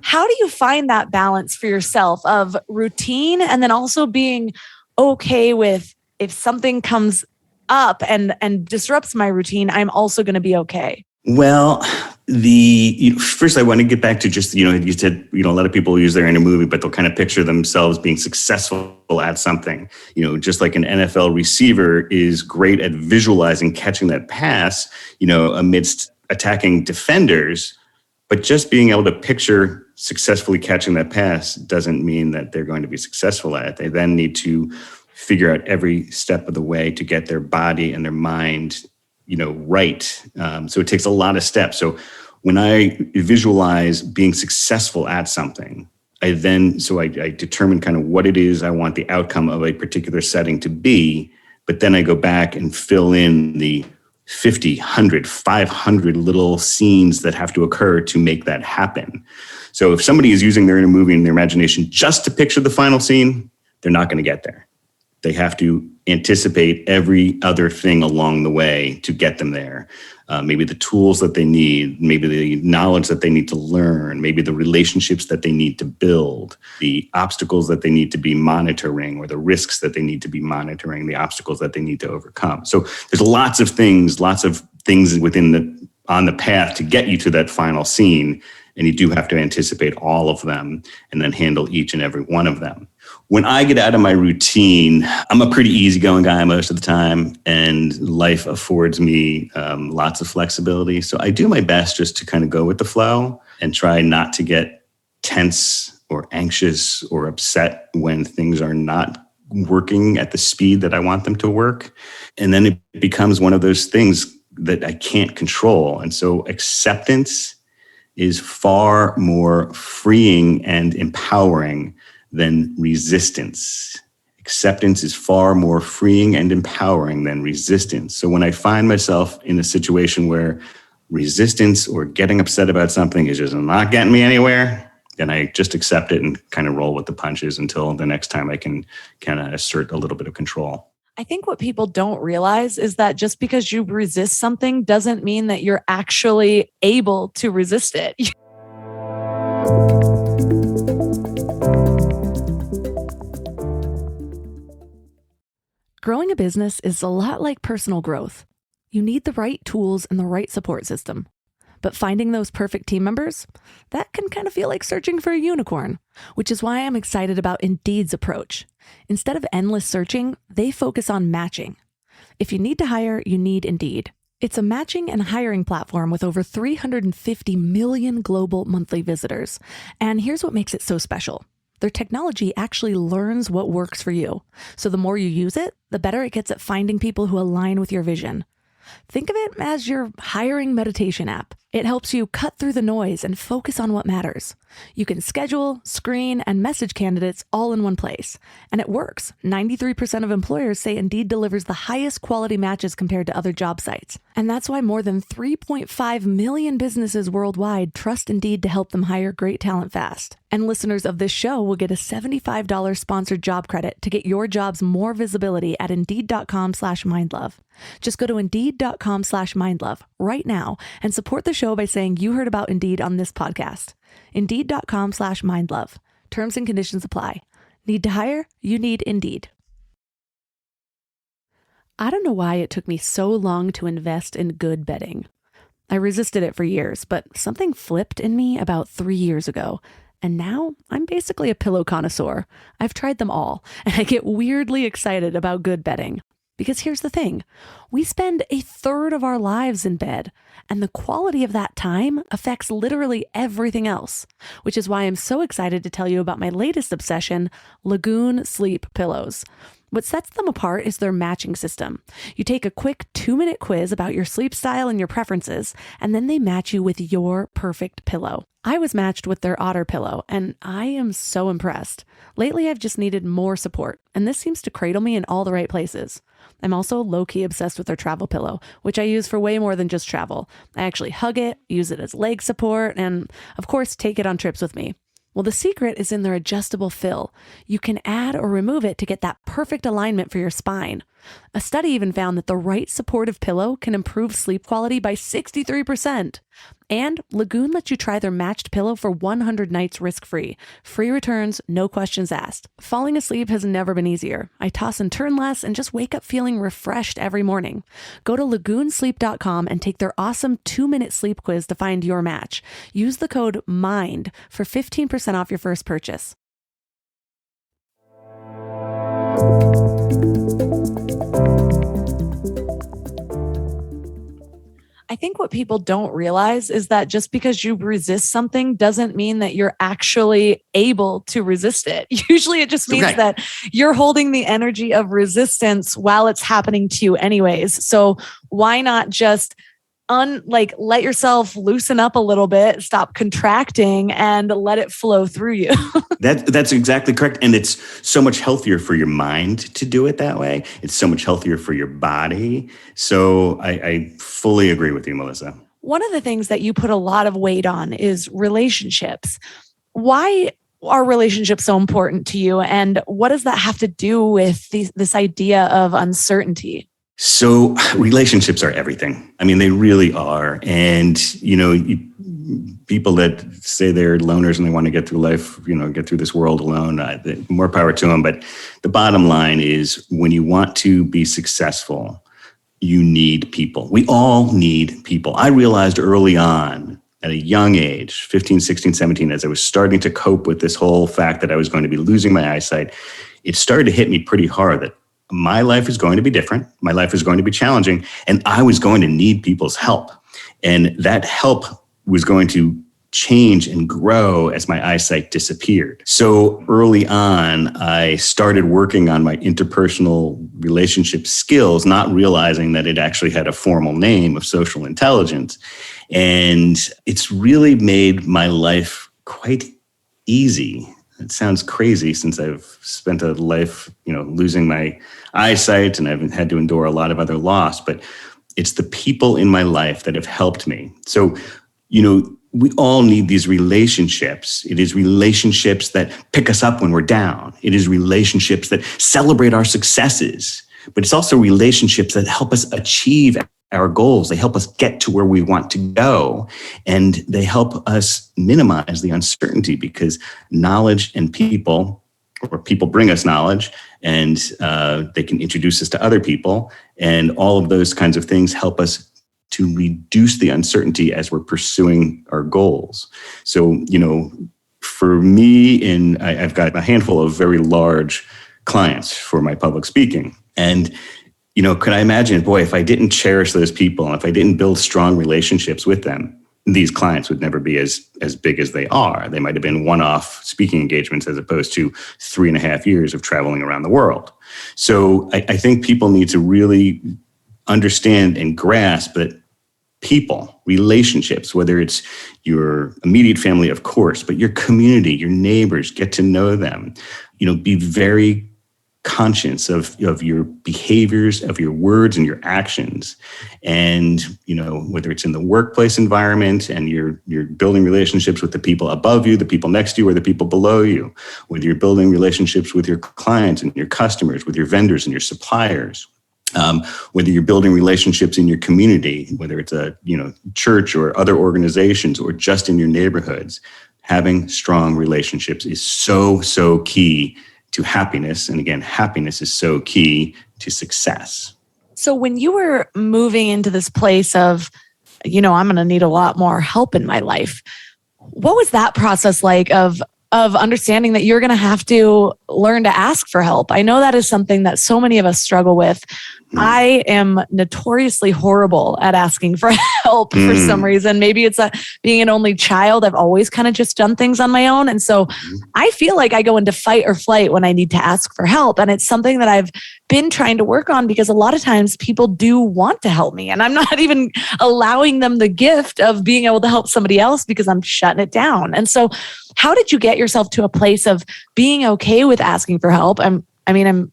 how do you find that balance for yourself of routine and then also being okay with, if something comes up and disrupts my routine, I'm also going to be okay? Well, first I want to get back to just, you said, a lot of people use their inner movie, but they'll kind of picture themselves being successful at something. Just like an NFL receiver is great at visualizing catching that pass, amidst attacking defenders, but just being able to picture successfully catching that pass doesn't mean that they're going to be successful at it. They then need to figure out every step of the way to get their body and their mind right. So it takes a lot of steps. So when I visualize being successful at something, I determine kind of what it is I want the outcome of a particular setting to be, but then I go back and fill in the 50, 100, 500 little scenes that have to occur to make that happen. So if somebody is using their inner movie and their imagination just to picture the final scene, they're not going to get there. They have to anticipate every other thing along the way to get them there. Maybe the tools that they need, maybe the knowledge that they need to learn, maybe the relationships that they need to build, the obstacles that they need to be monitoring, or the risks that they need to be monitoring, the obstacles that they need to overcome. So there's lots of things on the path to get you to that final scene. And you do have to anticipate all of them and then handle each and every one of them. When I get out of my routine, I'm a pretty easygoing guy most of the time, and life affords me lots of flexibility. So I do my best just to kind of go with the flow and try not to get tense or anxious or upset when things are not working at the speed that I want them to work. And then it becomes one of those things that I can't control. And so acceptance is far more freeing and empowering than resistance. Acceptance is far more freeing and empowering than resistance. So when I find myself in a situation where resistance or getting upset about something is just not getting me anywhere, then I just accept it and kind of roll with the punches until the next time I can kind of assert a little bit of control. I think what people don't realize is that just because you resist something doesn't mean that you're actually able to resist it. Growing a business is a lot like personal growth. You need the right tools and the right support system. But finding those perfect team members, that can kind of feel like searching for a unicorn, which is why I'm excited about Indeed's approach. Instead of endless searching, they focus on matching. If you need to hire, you need Indeed. It's a matching and hiring platform with over 350 million global monthly visitors. And here's what makes it so special. Their technology actually learns what works for you. So the more you use it, the better it gets at finding people who align with your vision. Think of it as your hiring meditation app. It helps you cut through the noise and focus on what matters. You can schedule, screen, and message candidates all in one place. And it works. 93% of employers say Indeed delivers the highest quality matches compared to other job sites. And that's why more than 3.5 million businesses worldwide trust Indeed to help them hire great talent fast. And listeners of this show will get a $75 sponsored job credit to get your jobs more visibility at Indeed.com/mindlove. Just go to Indeed.com/mindlove right now and support the show by saying you heard about Indeed on this podcast. Indeed.com/mindlove. Terms and conditions apply. Need to hire? You need Indeed. I don't know why it took me so long to invest in good bedding. I resisted it for years, but something flipped in me about 3 years ago. And now I'm basically a pillow connoisseur. I've tried them all, and I get weirdly excited about good bedding. Because here's the thing, we spend a third of our lives in bed, and the quality of that time affects literally everything else, which is why I'm so excited to tell you about my latest obsession, Lagoon Sleep Pillows. What sets them apart is their matching system. You take a quick 2-minute quiz about your sleep style and your preferences, and then they match you with your perfect pillow. I was matched with their Otter pillow, and I am so impressed. Lately, I've just needed more support, and this seems to cradle me in all the right places. I'm also low-key obsessed with their travel pillow, which I use for way more than just travel. I actually hug it, use it as leg support, and of course, take it on trips with me. Well, the secret is in their adjustable fill. You can add or remove it to get that perfect alignment for your spine. A study even found that the right supportive pillow can improve sleep quality by 63%. And Lagoon lets you try their matched pillow for 100 nights risk-free. Free returns, no questions asked. Falling asleep has never been easier. I toss and turn less and just wake up feeling refreshed every morning. Go to lagoonsleep.com and take their awesome 2-minute sleep quiz to find your match. Use the code MIND for 15% off your first purchase. I think what people don't realize is that just because you resist something doesn't mean that you're actually able to resist it. Usually it just means that you're holding the energy of resistance while it's happening to you anyways. So why not just let yourself loosen up a little bit, stop contracting, and let it flow through you. That's exactly correct. And it's so much healthier for your mind to do it that way. It's so much healthier for your body. So I fully agree with you, Melissa. One of the things that you put a lot of weight on is relationships. Why are relationships so important to you? And what does that have to do with this idea of uncertainty? So relationships are everything. I mean, they really are. And, people that say they're loners and they want to get through life, get through this world alone, more power to them. But the bottom line is when you want to be successful, you need people. We all need people. I realized early on at a young age, 15, 16, 17, as I was starting to cope with this whole fact that I was going to be losing my eyesight, it started to hit me pretty hard that my life is going to be different. My life is going to be challenging, and I was going to need people's help. And that help was going to change and grow as my eyesight disappeared. So early on, I started working on my interpersonal relationship skills, not realizing that it actually had a formal name of social intelligence. And it's really made my life quite easy. It sounds crazy since I've spent a life, losing my eyesight and I've had to endure a lot of other loss, but it's the people in my life that have helped me. So, we all need these relationships. It is relationships that pick us up when we're down. It is relationships that celebrate our successes, but it's also relationships that help us achieve our goals. They help us get to where we want to go, and they help us minimize the uncertainty because knowledge and people bring us knowledge, and they can introduce us to other people, and all of those kinds of things help us to reduce the uncertainty as we're pursuing our goals. So, for me, I've got a handful of very large clients for my public speaking, and could I imagine, if I didn't cherish those people and if I didn't build strong relationships with them, these clients would never be as big as they are. They might have been one-off speaking engagements as opposed to 3.5 years of traveling around the world. So I think people need to really understand and grasp that people, relationships, whether it's your immediate family, of course, but your community, your neighbors, get to know them. Be very conscious of your behaviors, of your words and your actions. And, whether it's in the workplace environment and you're building relationships with the people above you, the people next to you, or the people below you, whether you're building relationships with your clients and your customers, with your vendors and your suppliers, whether you're building relationships in your community, whether it's a, church or other organizations or just in your neighborhoods, having strong relationships is so, so key to happiness. And again, happiness is so key to success. So when you were moving into this place of, I'm going to need a lot more help in my life, what was that process like of understanding that you're going to have to learn to ask for help? I know that is something that so many of us struggle with. I am notoriously horrible at asking for help for some reason. Maybe it's being an only child. I've always kind of just done things on my own. And so I feel like I go into fight or flight when I need to ask for help. And it's something that I've been trying to work on, because a lot of times people do want to help me and I'm not even allowing them the gift of being able to help somebody else because I'm shutting it down. And so how did you get yourself to a place of being okay with asking for help? I'm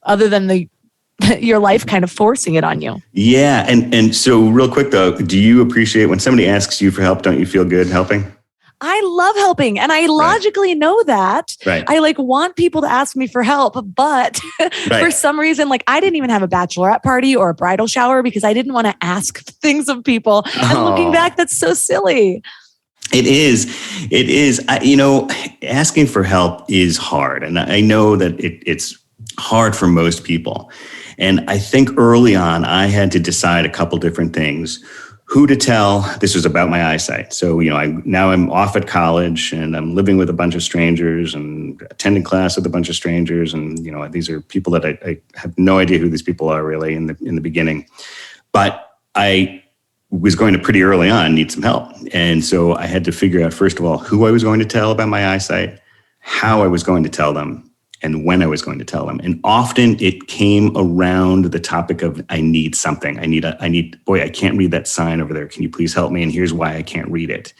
other than your life kind of forcing it on you. Yeah. And so real quick though, do you appreciate when somebody asks you for help? Don't you feel good helping? I love helping. And I logically know that. Right. I want people to ask me for help, but for some reason, I didn't even have a bachelorette party or a bridal shower because I didn't want to ask things of people. And looking back, that's so silly. It is. Asking for help is hard. And I know that it's hard for most people. And I think early on, I had to decide a couple different things. Who to tell. This was about my eyesight. So, now I'm off at college and I'm living with a bunch of strangers and attending class with a bunch of strangers. And, these are people that I have no idea who these people are really in the beginning. But I was going to pretty early on need some help. And so I had to figure out, first of all, who I was going to tell about my eyesight, how I was going to tell them, and when I was going to tell them. And often it came around the topic of, I need something. Boy, I can't read that sign over there. Can you please help me? And here's why I can't read it.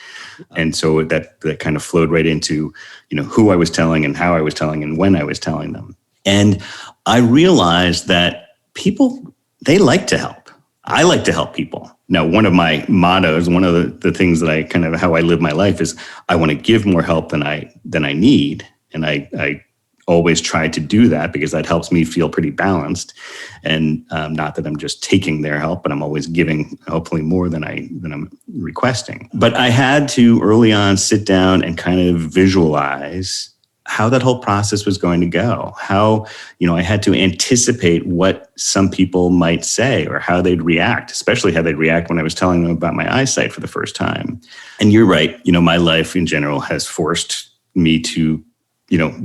And so that kind of flowed right into, who I was telling and how I was telling and when I was telling them. And I realized that people, they like to help. I like to help people. Now, one of my mottos, one of the things that I kind of, how I live my life is I want to give more help than I need. And I always try to do that because that helps me feel pretty balanced, and not that I'm just taking their help, but I'm always giving hopefully more than I'm requesting. But I had to early on sit down and kind of visualize how that whole process was going to go. How, I had to anticipate what some people might say or how they'd react, especially how they'd react when I was telling them about my eyesight for the first time. And you're right, my life in general has forced me to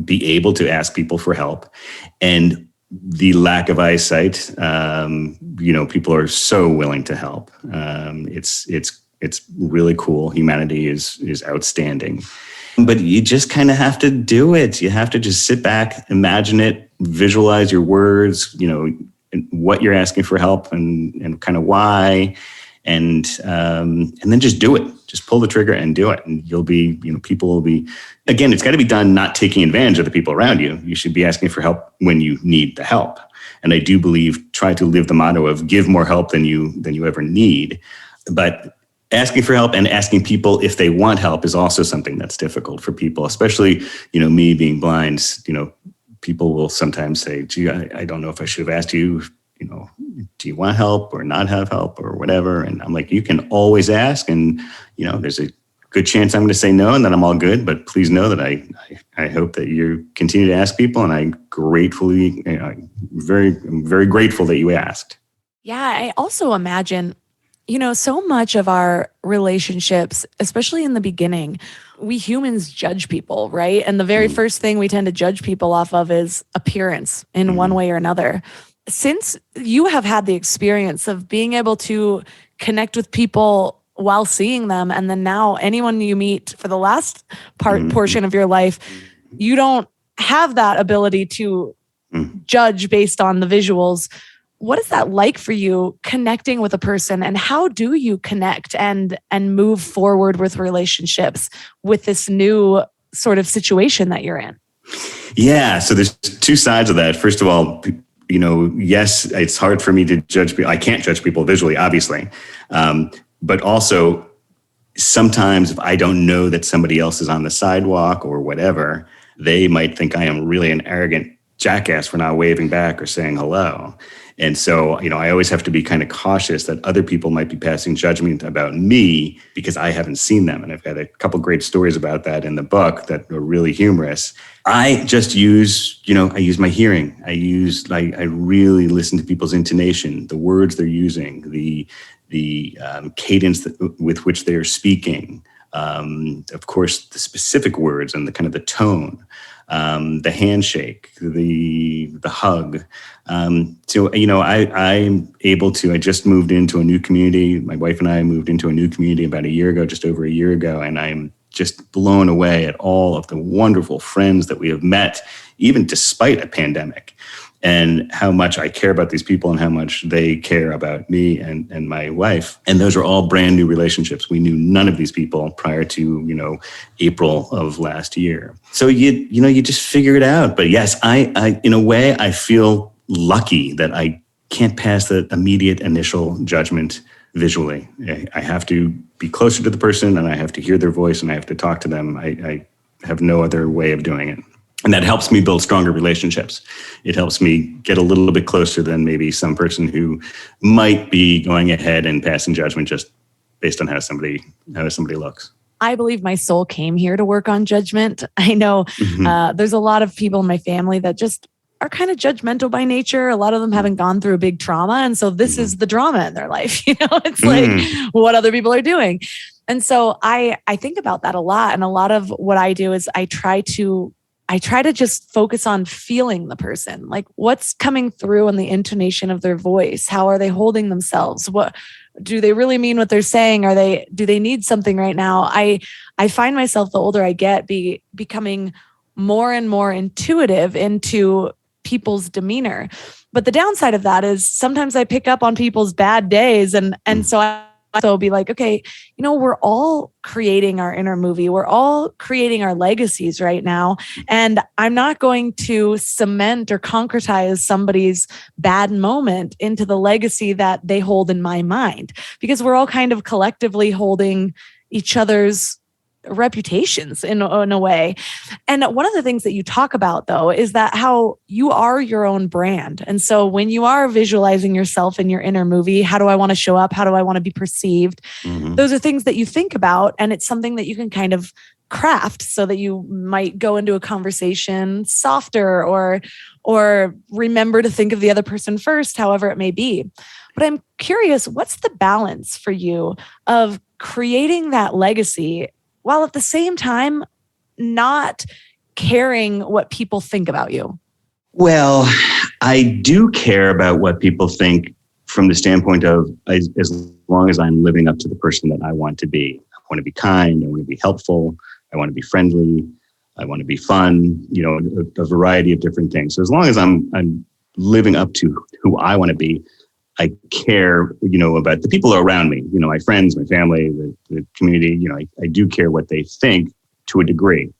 be able to ask people for help. And the lack of eyesight, people are so willing to help. It's really cool. Humanity is outstanding. But you just kind of have to do it. You have to just sit back, imagine it, visualize your words, what you're asking for help and kind of why. And then just do it. Just pull the trigger and do it. And you'll be, people will be, again, it's got to be done not taking advantage of the people around you. You should be asking for help when you need the help. And I do believe, try to live the motto of give more help than you ever need. But asking for help and asking people if they want help is also something that's difficult for people, especially, me being blind. People will sometimes say, gee, I don't know if I should have asked you, do you want help or not have help or whatever? And I'm like, you can always ask. And, there's a good chance I'm going to say no and then I'm all good. But please know that I hope that you continue to ask people. And I gratefully, I'm very grateful that you asked. Yeah, I also imagine, so much of our relationships, especially in the beginning, we humans judge people, right? And the very first thing we tend to judge people off of is appearance in one way or another. Since you have had the experience of being able to connect with people while seeing them, and then now anyone you meet for the last portion of your life, you don't have that ability to judge based on the visuals. what is that like for you connecting with a person, and how do you connect and move forward with relationships with this new sort of situation that you're in? Yeah. So there's two sides of that. First of all, yes, it's hard for me to judge people. I can't judge people visually, obviously. But also sometimes if I don't know that somebody else is on the sidewalk or whatever, they might think I am really an arrogant jackass for not waving back or saying hello. And so, I always have to be kind of cautious that other people might be passing judgment about me because I haven't seen them. And I've got a couple great stories about that in the book that are really humorous. I just use, I use my hearing. I really listen to people's intonation, the words they're using, the cadence with which they are speaking. Of course, the specific words and the kind of the tone. The handshake, the hug. So, I'm able to, I just moved into a new community. My wife and I moved into a new community about a year ago, just over a year ago. And I'm just blown away at all of the wonderful friends that we have met, even despite a pandemic, and how much I care about these people and how much they care about me and my wife. And those are all brand new relationships. We knew none of these people prior to, April of last year. So you just figure it out. But yes, I in a way, I feel lucky that I can't pass the immediate initial judgment visually. I have to be closer to the person, and I have to hear their voice, and I have to talk to them. I have no other way of doing it. And that helps me build stronger relationships. It helps me get a little bit closer than maybe some person who might be going ahead and passing judgment just based on how somebody looks. I believe my soul came here to work on judgment. I know there's a lot of people in my family that just are kind of judgmental by nature. A lot of them haven't gone through a big trauma. And so this is the drama in their life. It's like what other people are doing. And so I think about that a lot. And a lot of what I do is I try to just focus on feeling the person, like what's coming through in the intonation of their voice. How are they holding themselves? What do they really mean what they're saying? Do they need something right now? I find myself, the older I get, becoming more and more intuitive into people's demeanor. But the downside of that is sometimes I pick up on people's bad days. And so I also be like, okay, we're all creating our inner movie. We're all creating our legacies right now. And I'm not going to cement or concretize somebody's bad moment into the legacy that they hold in my mind, because we're all kind of collectively holding each other's reputations in a way. And one of the things that you talk about, though, is that how you are your own brand. And so when you are visualizing yourself in your inner movie, how do I want to show up? How do I want to be perceived? Those are things that you think about, and it's something that you can kind of craft so that you might go into a conversation softer or remember to think of the other person first, however it may be. But I'm curious, what's the balance for you of creating that legacy while at the same time not caring what people think about you? Well, I do care about what people think from the standpoint of as long as I'm living up to the person that I want to be. I want to be kind. I want to be helpful. I want to be friendly. I want to be fun, a variety of different things. So as long as I'm living up to who I want to be, I care, about the people around me, my friends, my family, the community, I do care what they think to a degree.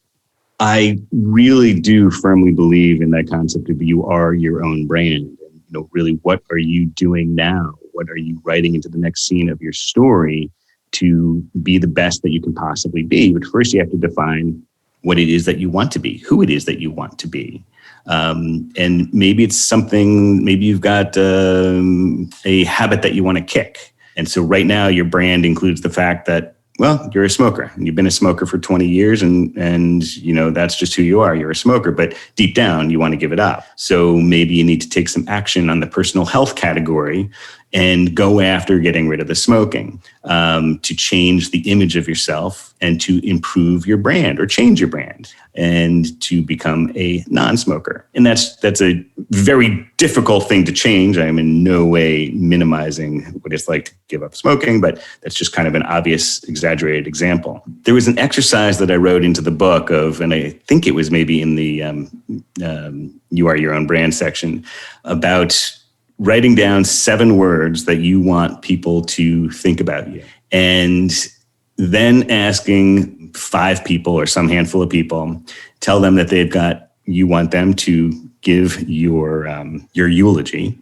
I really do firmly believe in that concept of you are your own brand. And, really, what are you doing now? What are you writing into the next scene of your story to be the best that you can possibly be? But first you have to define what it is that you want to be, who it is that you want to be. And maybe it's something, maybe you've got a habit that you want to kick. And so right now your brand includes the fact that, well, you're a smoker and you've been a smoker for 20 years and that's just who you are. You're a smoker, but deep down you want to give it up. So maybe you need to take some action on the personal health category and go after getting rid of the smoking, to change the image of yourself and to improve your brand or change your brand and to become a non-smoker. And that's a very difficult thing to change. I am in no way minimizing what it's like to give up smoking, but that's just kind of an obvious, exaggerated example. There was an exercise that I wrote into the book and I think it was maybe in the You Are Your Own Brand section, about writing down 7 words that you want people to think about you, and then asking 5 people or some handful of people, tell them that you want them to give your eulogy,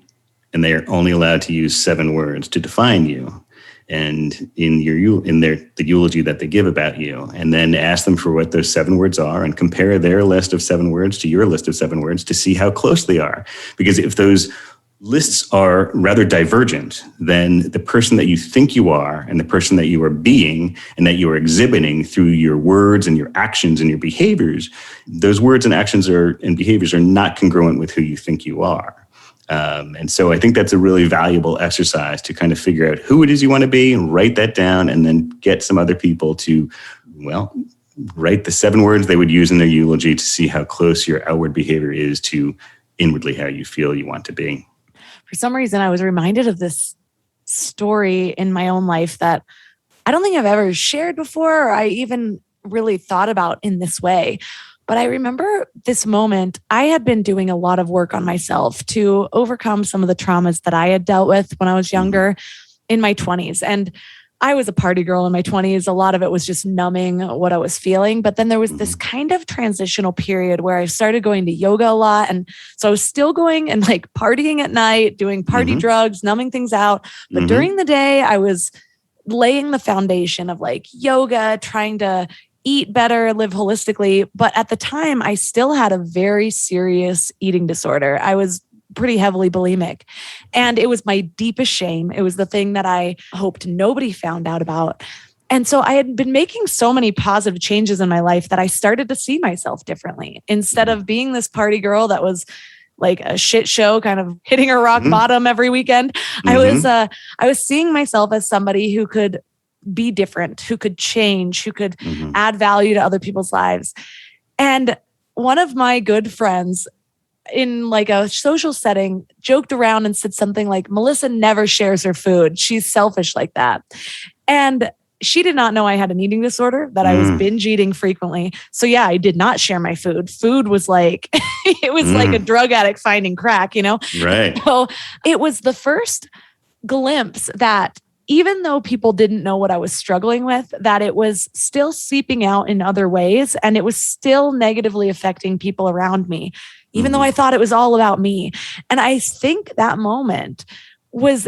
and they are only allowed to use 7 words to define you, and the eulogy that they give about you, and then ask them for what those 7 words are, and compare their list of 7 words to your list of 7 words to see how close they are. Because if those lists are rather divergent, then the person that you think you are and the person that you are being and that you are exhibiting through your words and your actions and your behaviors, those words and actions and behaviors are not congruent with who you think you are. And so I think that's a really valuable exercise to kind of figure out who it is you want to be, and write that down, and then get some other people to, write the 7 words they would use in their eulogy to see how close your outward behavior is to inwardly how you feel you want to be. For some reason, I was reminded of this story in my own life that I don't think I've ever shared before, or I even really thought about in this way. But I remember this moment. I had been doing a lot of work on myself to overcome some of the traumas that I had dealt with when I was younger, in my 20s. And I was a party girl in my 20s. A lot of it was just numbing what I was feeling. But then there was this kind of transitional period where I started going to yoga a lot. And so I was still going and like partying at night, doing party drugs, numbing things out. But during the day, I was laying the foundation of like yoga, trying to eat better, live holistically. But at the time, I still had a very serious eating disorder. I was pretty heavily bulimic. And it was my deepest shame. It was the thing that I hoped nobody found out about. And so I had been making so many positive changes in my life that I started to see myself differently. Instead of being this party girl that was like a shit show, kind of hitting a rock bottom every weekend, I was seeing myself as somebody who could be different, who could change, who could add value to other people's lives. And one of my good friends, in like a social setting, joked around and said something like, Melissa never shares her food. She's selfish like that. And she did not know I had an eating disorder, that I was binge eating frequently. So yeah, I did not share my food. Food was like, it was like a drug addict finding crack, Right. So it was the first glimpse that even though people didn't know what I was struggling with, that it was still seeping out in other ways, and it was still negatively affecting people around me, even though I thought it was all about me. And I think that moment was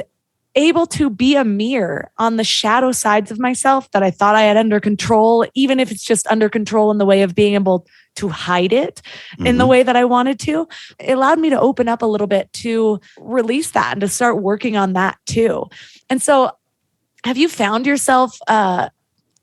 able to be a mirror on the shadow sides of myself that I thought I had under control, even if it's just under control in the way of being able to hide it in the way that I wanted to. It allowed me to open up a little bit to release that and to start working on that too. And so have you found yourself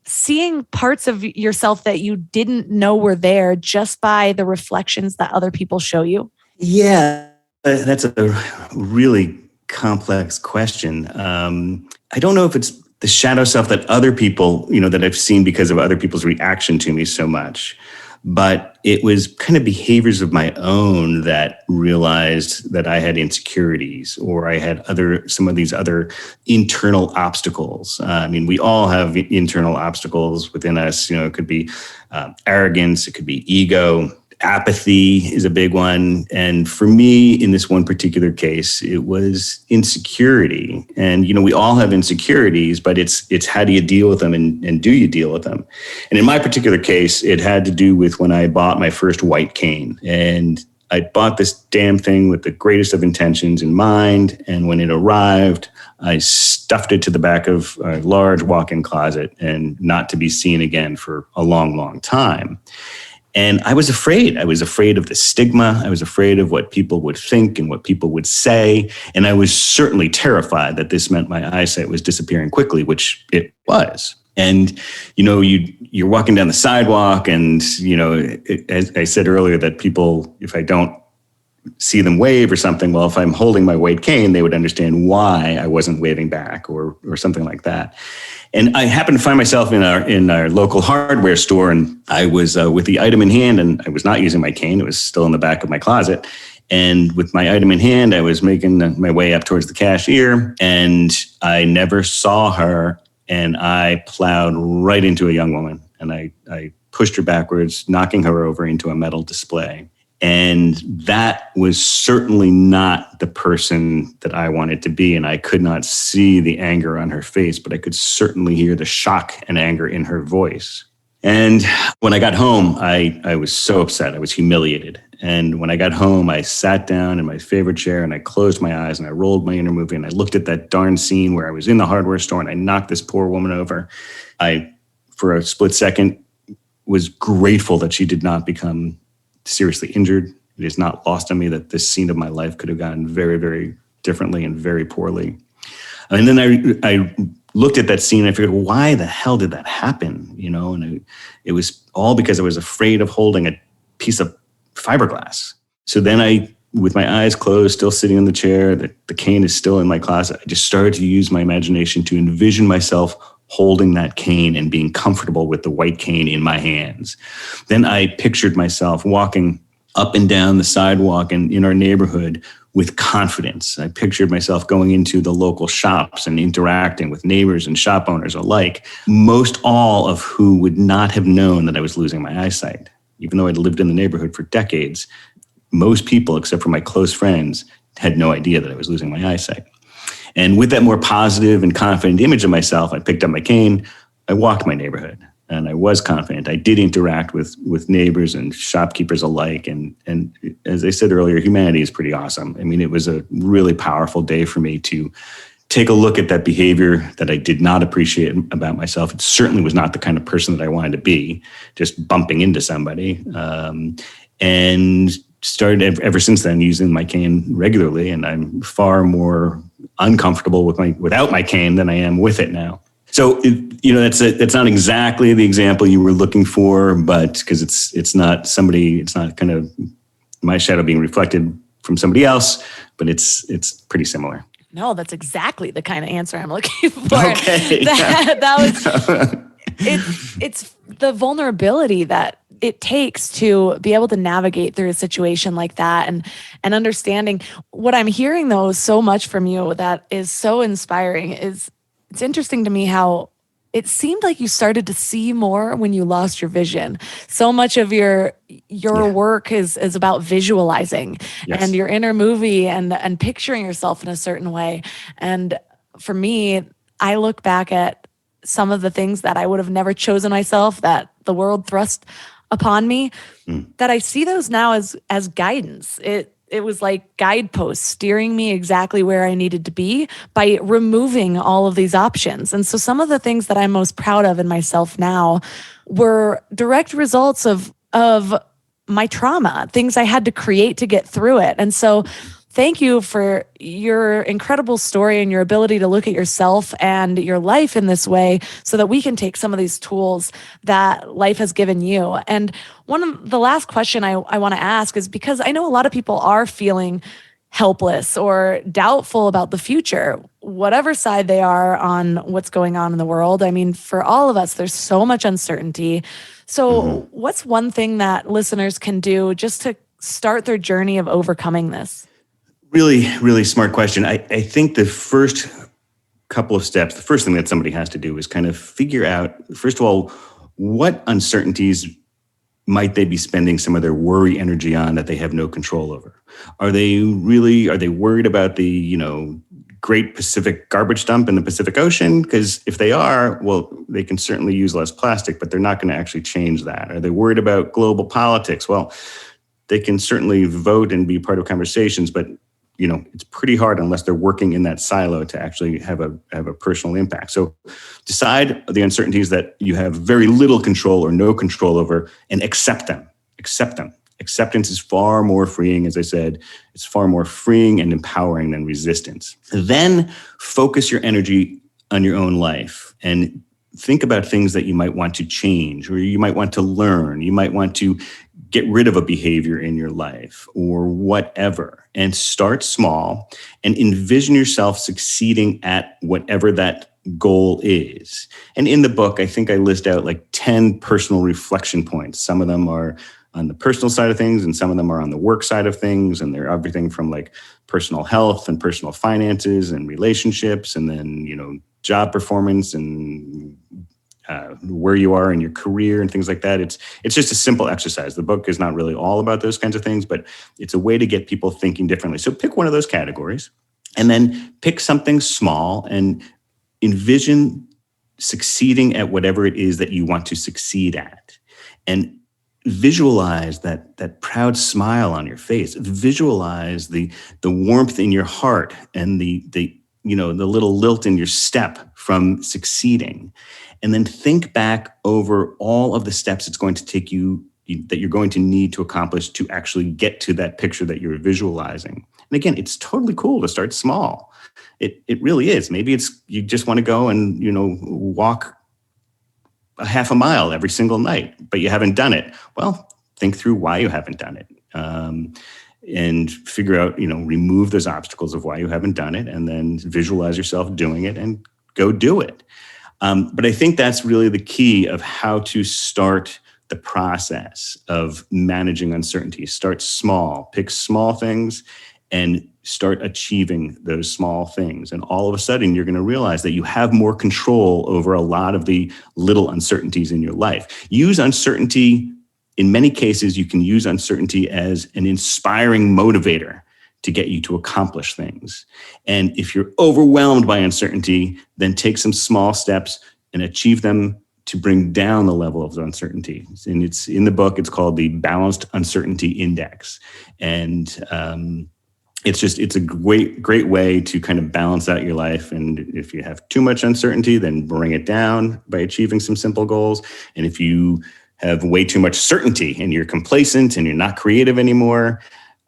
seeing parts of yourself that you didn't know were there just by the reflections that other people show you? Yeah, that's a really complex question. I don't know if it's the shadow self that other people, that I've seen because of other people's reaction to me so much, but it was kind of behaviors of my own that realized that I had insecurities, or I had some of these other internal obstacles. We all have internal obstacles within us. It could be arrogance, it could be ego. Apathy is a big one. And for me, in this one particular case, it was insecurity. And, we all have insecurities, but it's how do you deal with them, and do you deal with them? And in my particular case, it had to do with when I bought my first white cane. And I bought this damn thing with the greatest of intentions in mind. And when it arrived, I stuffed it to the back of a large walk-in closet, and not to be seen again for a long, long time. And I was afraid. I was afraid of the stigma. I was afraid of what people would think and what people would say. And I was certainly terrified that this meant my eyesight was disappearing quickly, which it was. And, you're walking down the sidewalk, and, as I said earlier, that people, if I don't see them wave or something, well, if I'm holding my white cane, they would understand why I wasn't waving back, or something like that. And I happened to find myself in our local hardware store, and I was with the item in hand, and I was not using my cane. It was still in the back of my closet. And with my item in hand, I was making my way up towards the cashier, and I never saw her, and I plowed right into a young woman, and I pushed her backwards, knocking her over into a metal display. And that was certainly not the person that I wanted to be. And I could not see the anger on her face, but I could certainly hear the shock and anger in her voice. And when I got home, I was so upset. I was humiliated. And when I got home, I sat down in my favorite chair and I closed my eyes and I rolled my inner movie and I looked at that darn scene where I was in the hardware store and I knocked this poor woman over. I, for a split second, was grateful that she did not become seriously injured. It is not lost on me that this scene of my life could have gone very, very differently and very poorly. And then I looked at that scene and I figured, why the hell did that happen? And it was all because I was afraid of holding a piece of fiberglass. So then I, with my eyes closed, still sitting in the chair, the cane is still in my closet, I just started to use my imagination to envision myself holding that cane and being comfortable with the white cane in my hands. Then I pictured myself walking up and down the sidewalk and in our neighborhood with confidence. I pictured myself going into the local shops and interacting with neighbors and shop owners alike, most all of who would not have known that I was losing my eyesight. Even though I'd lived in the neighborhood for decades, most people, except for my close friends, had no idea that I was losing my eyesight. And with that more positive and confident image of myself, I picked up my cane, I walked my neighborhood, and I was confident. I did interact with neighbors and shopkeepers alike. And as I said earlier, humanity is pretty awesome. I mean, it was a really powerful day for me to take a look at that behavior that I did not appreciate about myself. It certainly was not the kind of person that I wanted to be, just bumping into somebody. And started ever since then using my cane regularly, and I'm far more uncomfortable without my cane than I am with it now. So that's not exactly the example you were looking for, but because it's not kind of my shadow being reflected from somebody else, but it's pretty similar. No, that's exactly the kind of answer I'm looking for. Okay. That was it's the vulnerability that it takes to be able to navigate through a situation like that, and understanding what I'm hearing though so much from you that is so inspiring is it's interesting to me how it seemed like you started to see more when you lost your vision. So much of your work is about visualizing and your inner movie and picturing yourself in a certain way. And for me, I look back at some of the things that I would have never chosen myself, that the world thrust upon me, that I see those now as guidance. It was like guideposts steering me exactly where I needed to be by removing all of these options. And so some of the things that I'm most proud of in myself now were direct results of my trauma, things I had to create to get through it. And so thank you for your incredible story and your ability to look at yourself and your life in this way so that we can take some of these tools that life has given you. And one of the last question I want to ask is, because I know a lot of people are feeling helpless or doubtful about the future, whatever side they are on what's going on in the world. I mean, for all of us, there's so much uncertainty. So what's one thing that listeners can do just to start their journey of overcoming this? Really, really smart question. I think the first couple of steps, the first thing that somebody has to do is kind of figure out, first of all, what uncertainties might they be spending some of their worry energy on that they have no control over? Are they worried about the, Great Pacific garbage dump in the Pacific Ocean? Because if they are, well, they can certainly use less plastic, but they're not going to actually change that. Are they worried about global politics? Well, they can certainly vote and be part of conversations, but it's pretty hard unless they're working in that silo to actually have a personal impact. So decide the uncertainties that you have very little control or no control over and accept them. Accept them. Acceptance is far more freeing, as I said. It's far more freeing and empowering than resistance. Then focus your energy on your own life and think about things that you might want to change or you might want to learn. You might want to get rid of a behavior in your life or whatever, and start small and envision yourself succeeding at whatever that goal is. And in the book, I think I list out like 10 personal reflection points. Some of them are on the personal side of things and some of them are on the work side of things. And they're everything from like personal health and personal finances and relationships and then, job performance and where you are in your career and things like that. It's just a simple exercise. The book is not really all about those kinds of things, but it's a way to get people thinking differently. So pick one of those categories and then pick something small and envision succeeding at whatever it is that you want to succeed at. And visualize that proud smile on your face. Visualize the warmth in your heart and the little lilt in your step from succeeding. And then think back over all of the steps it's going to take that you're going to need to accomplish to actually get to that picture that you're visualizing. And again, it's totally cool to start small. It really is. Maybe you just want to go and, walk a half a mile every single night, but you haven't done it. Well, think through why you haven't done it, and figure out, remove those obstacles of why you haven't done it, and then visualize yourself doing it and go do it. But I think that's really the key of how to start the process of managing uncertainty. Start small, pick small things, and start achieving those small things. And all of a sudden, you're going to realize that you have more control over a lot of the little uncertainties in your life. Use uncertainty. In many cases, you can use uncertainty as an inspiring motivator to get you to accomplish things. And if you're overwhelmed by uncertainty, then take some small steps and achieve them to bring down the level of uncertainty. And it's in the book, it's called the Balanced Uncertainty Index. And it's a great way to kind of balance out your life. And if you have too much uncertainty, then bring it down by achieving some simple goals. And if you have way too much certainty and you're complacent and you're not creative anymore,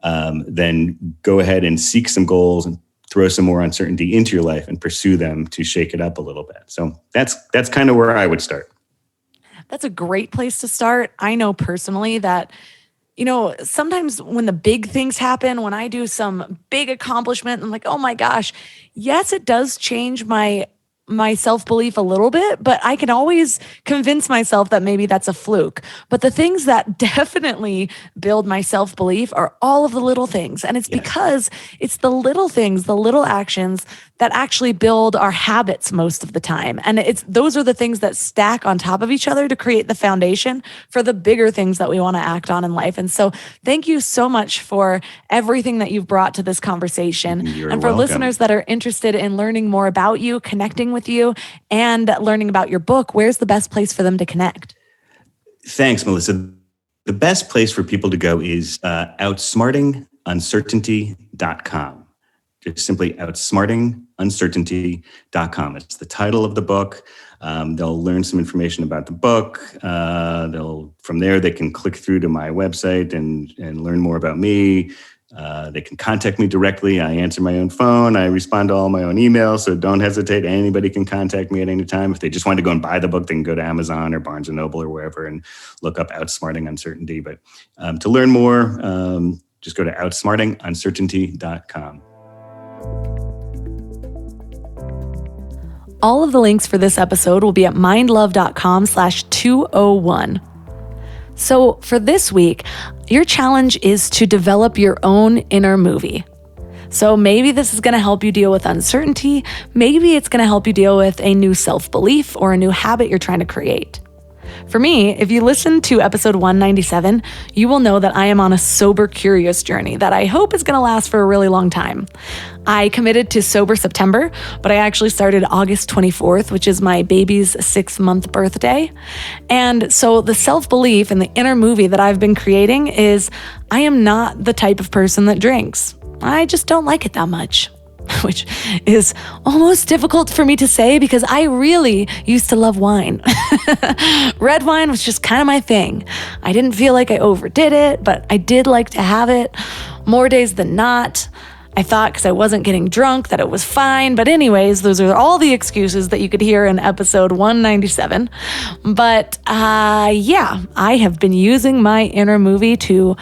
then go ahead and seek some goals and throw some more uncertainty into your life and pursue them to shake it up a little bit. So that's kind of where I would start. That's a great place to start. I know personally that sometimes when the big things happen, when I do some big accomplishment, I'm like, oh my gosh, yes, it does change my self-belief a little bit, but I can always convince myself that maybe that's a fluke. But the things that definitely build my self-belief are all of the little things. And it's because it's the little things, the little actions that actually build our habits most of the time. And those are the things that stack on top of each other to create the foundation for the bigger things that we want to act on in life. And so thank you so much for everything that you've brought to this conversation. You're and for welcome. Listeners that are interested in learning more about you, connecting with you, and learning about your book, where's the best place for them to connect? Thanks, Melissa. The best place for people to go is outsmartinguncertainty.com. Just simply outsmartinguncertainty.com. It's the title of the book. They'll learn some information about the book. From there, they can click through to my website and learn more about me. They can contact me directly. I answer my own phone. I respond to all my own emails, so don't hesitate. Anybody can contact me at any time. If they just want to go and buy the book, they can go to Amazon or Barnes & Noble or wherever and look up Outsmarting Uncertainty. But to learn more, just go to outsmartinguncertainty.com. All of the links for this episode will be at mindlove.com/201. So for this week, your challenge is to develop your own inner movie. So maybe this is going to help you deal with uncertainty. Maybe it's going to help you deal with a new self-belief or a new habit you're trying to create. For me, if you listen to episode 197, you will know that I am on a sober curious journey that I hope is going to last for a really long time. I committed to sober September, but I actually started August 24th, which is my baby's 6-month birthday. And so the self-belief and the inner movie that I've been creating is I am not the type of person that drinks. I just don't like it that much. Which is almost difficult for me to say because I really used to love wine. Red wine was just kind of my thing. I didn't feel like I overdid it, but I did like to have it more days than not. I thought because I wasn't getting drunk that it was fine. But anyways, those are all the excuses that you could hear in episode 197. But I have been using my inner movie to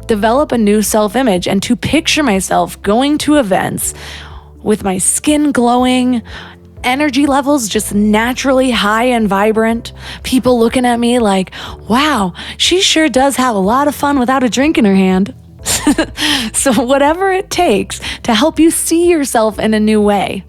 develop a new self-image and to picture myself going to events with my skin glowing, energy levels just naturally high and vibrant, people looking at me like, wow, she sure does have a lot of fun without a drink in her hand. So whatever it takes to help you see yourself in a new way,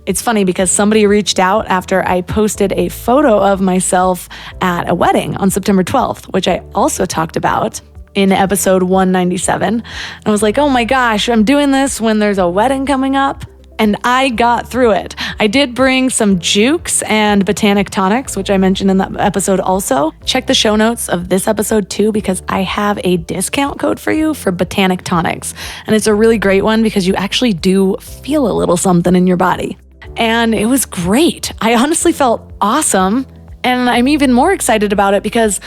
It's funny because somebody reached out after I posted a photo of myself at a wedding on September 12th, which I also talked about in episode 197. I was like, oh my gosh, I'm doing this when there's a wedding coming up. And I got through it. I did bring some jukes and botanic tonics, which I mentioned in that episode also. Check the show notes of this episode too, because I have a discount code for you for botanic tonics. And it's a really great one because you actually do feel a little something in your body. And it was great. I honestly felt awesome. And I'm even more excited about it because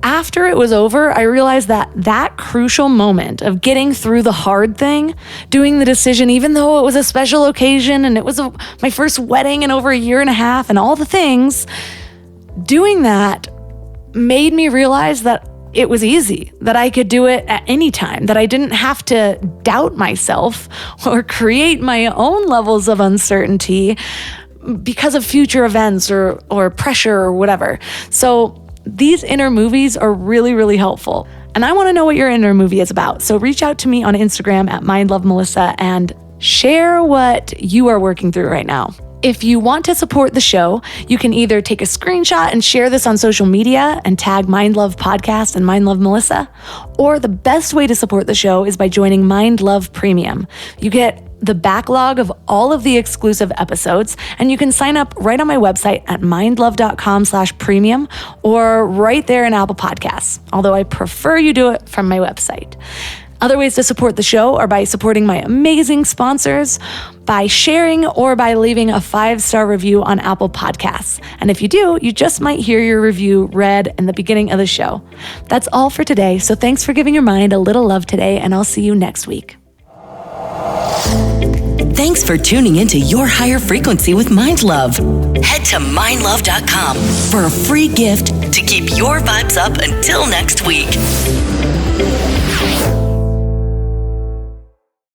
after it was over, I realized that crucial moment of getting through the hard thing, doing the decision, even though it was a special occasion and it was my first wedding in over a year and a half and all the things, doing that made me realize that it was easy, that I could do it at any time, that I didn't have to doubt myself or create my own levels of uncertainty because of future events or pressure or whatever. So these inner movies are really, really helpful. And I want to know what your inner movie is about. So reach out to me on Instagram at mindlovemelissa and share what you are working through right now. If you want to support the show, you can either take a screenshot and share this on social media and tag Mind Love Podcast and Mind Love Melissa, or the best way to support the show is by joining Mind Love Premium. You get the backlog of all of the exclusive episodes, and you can sign up right on my website at mindlove.com/premium or right there in Apple Podcasts, although I prefer you do it from my website. Other ways to support the show are by supporting my amazing sponsors, by sharing, or by leaving a 5-star review on Apple Podcasts. And if you do, you just might hear your review read in the beginning of the show. That's all for today, so thanks for giving your mind a little love today, and I'll see you next week. Thanks for tuning into Your Higher Frequency with Mind Love. Head to mindlove.com for a free gift to keep your vibes up until next week.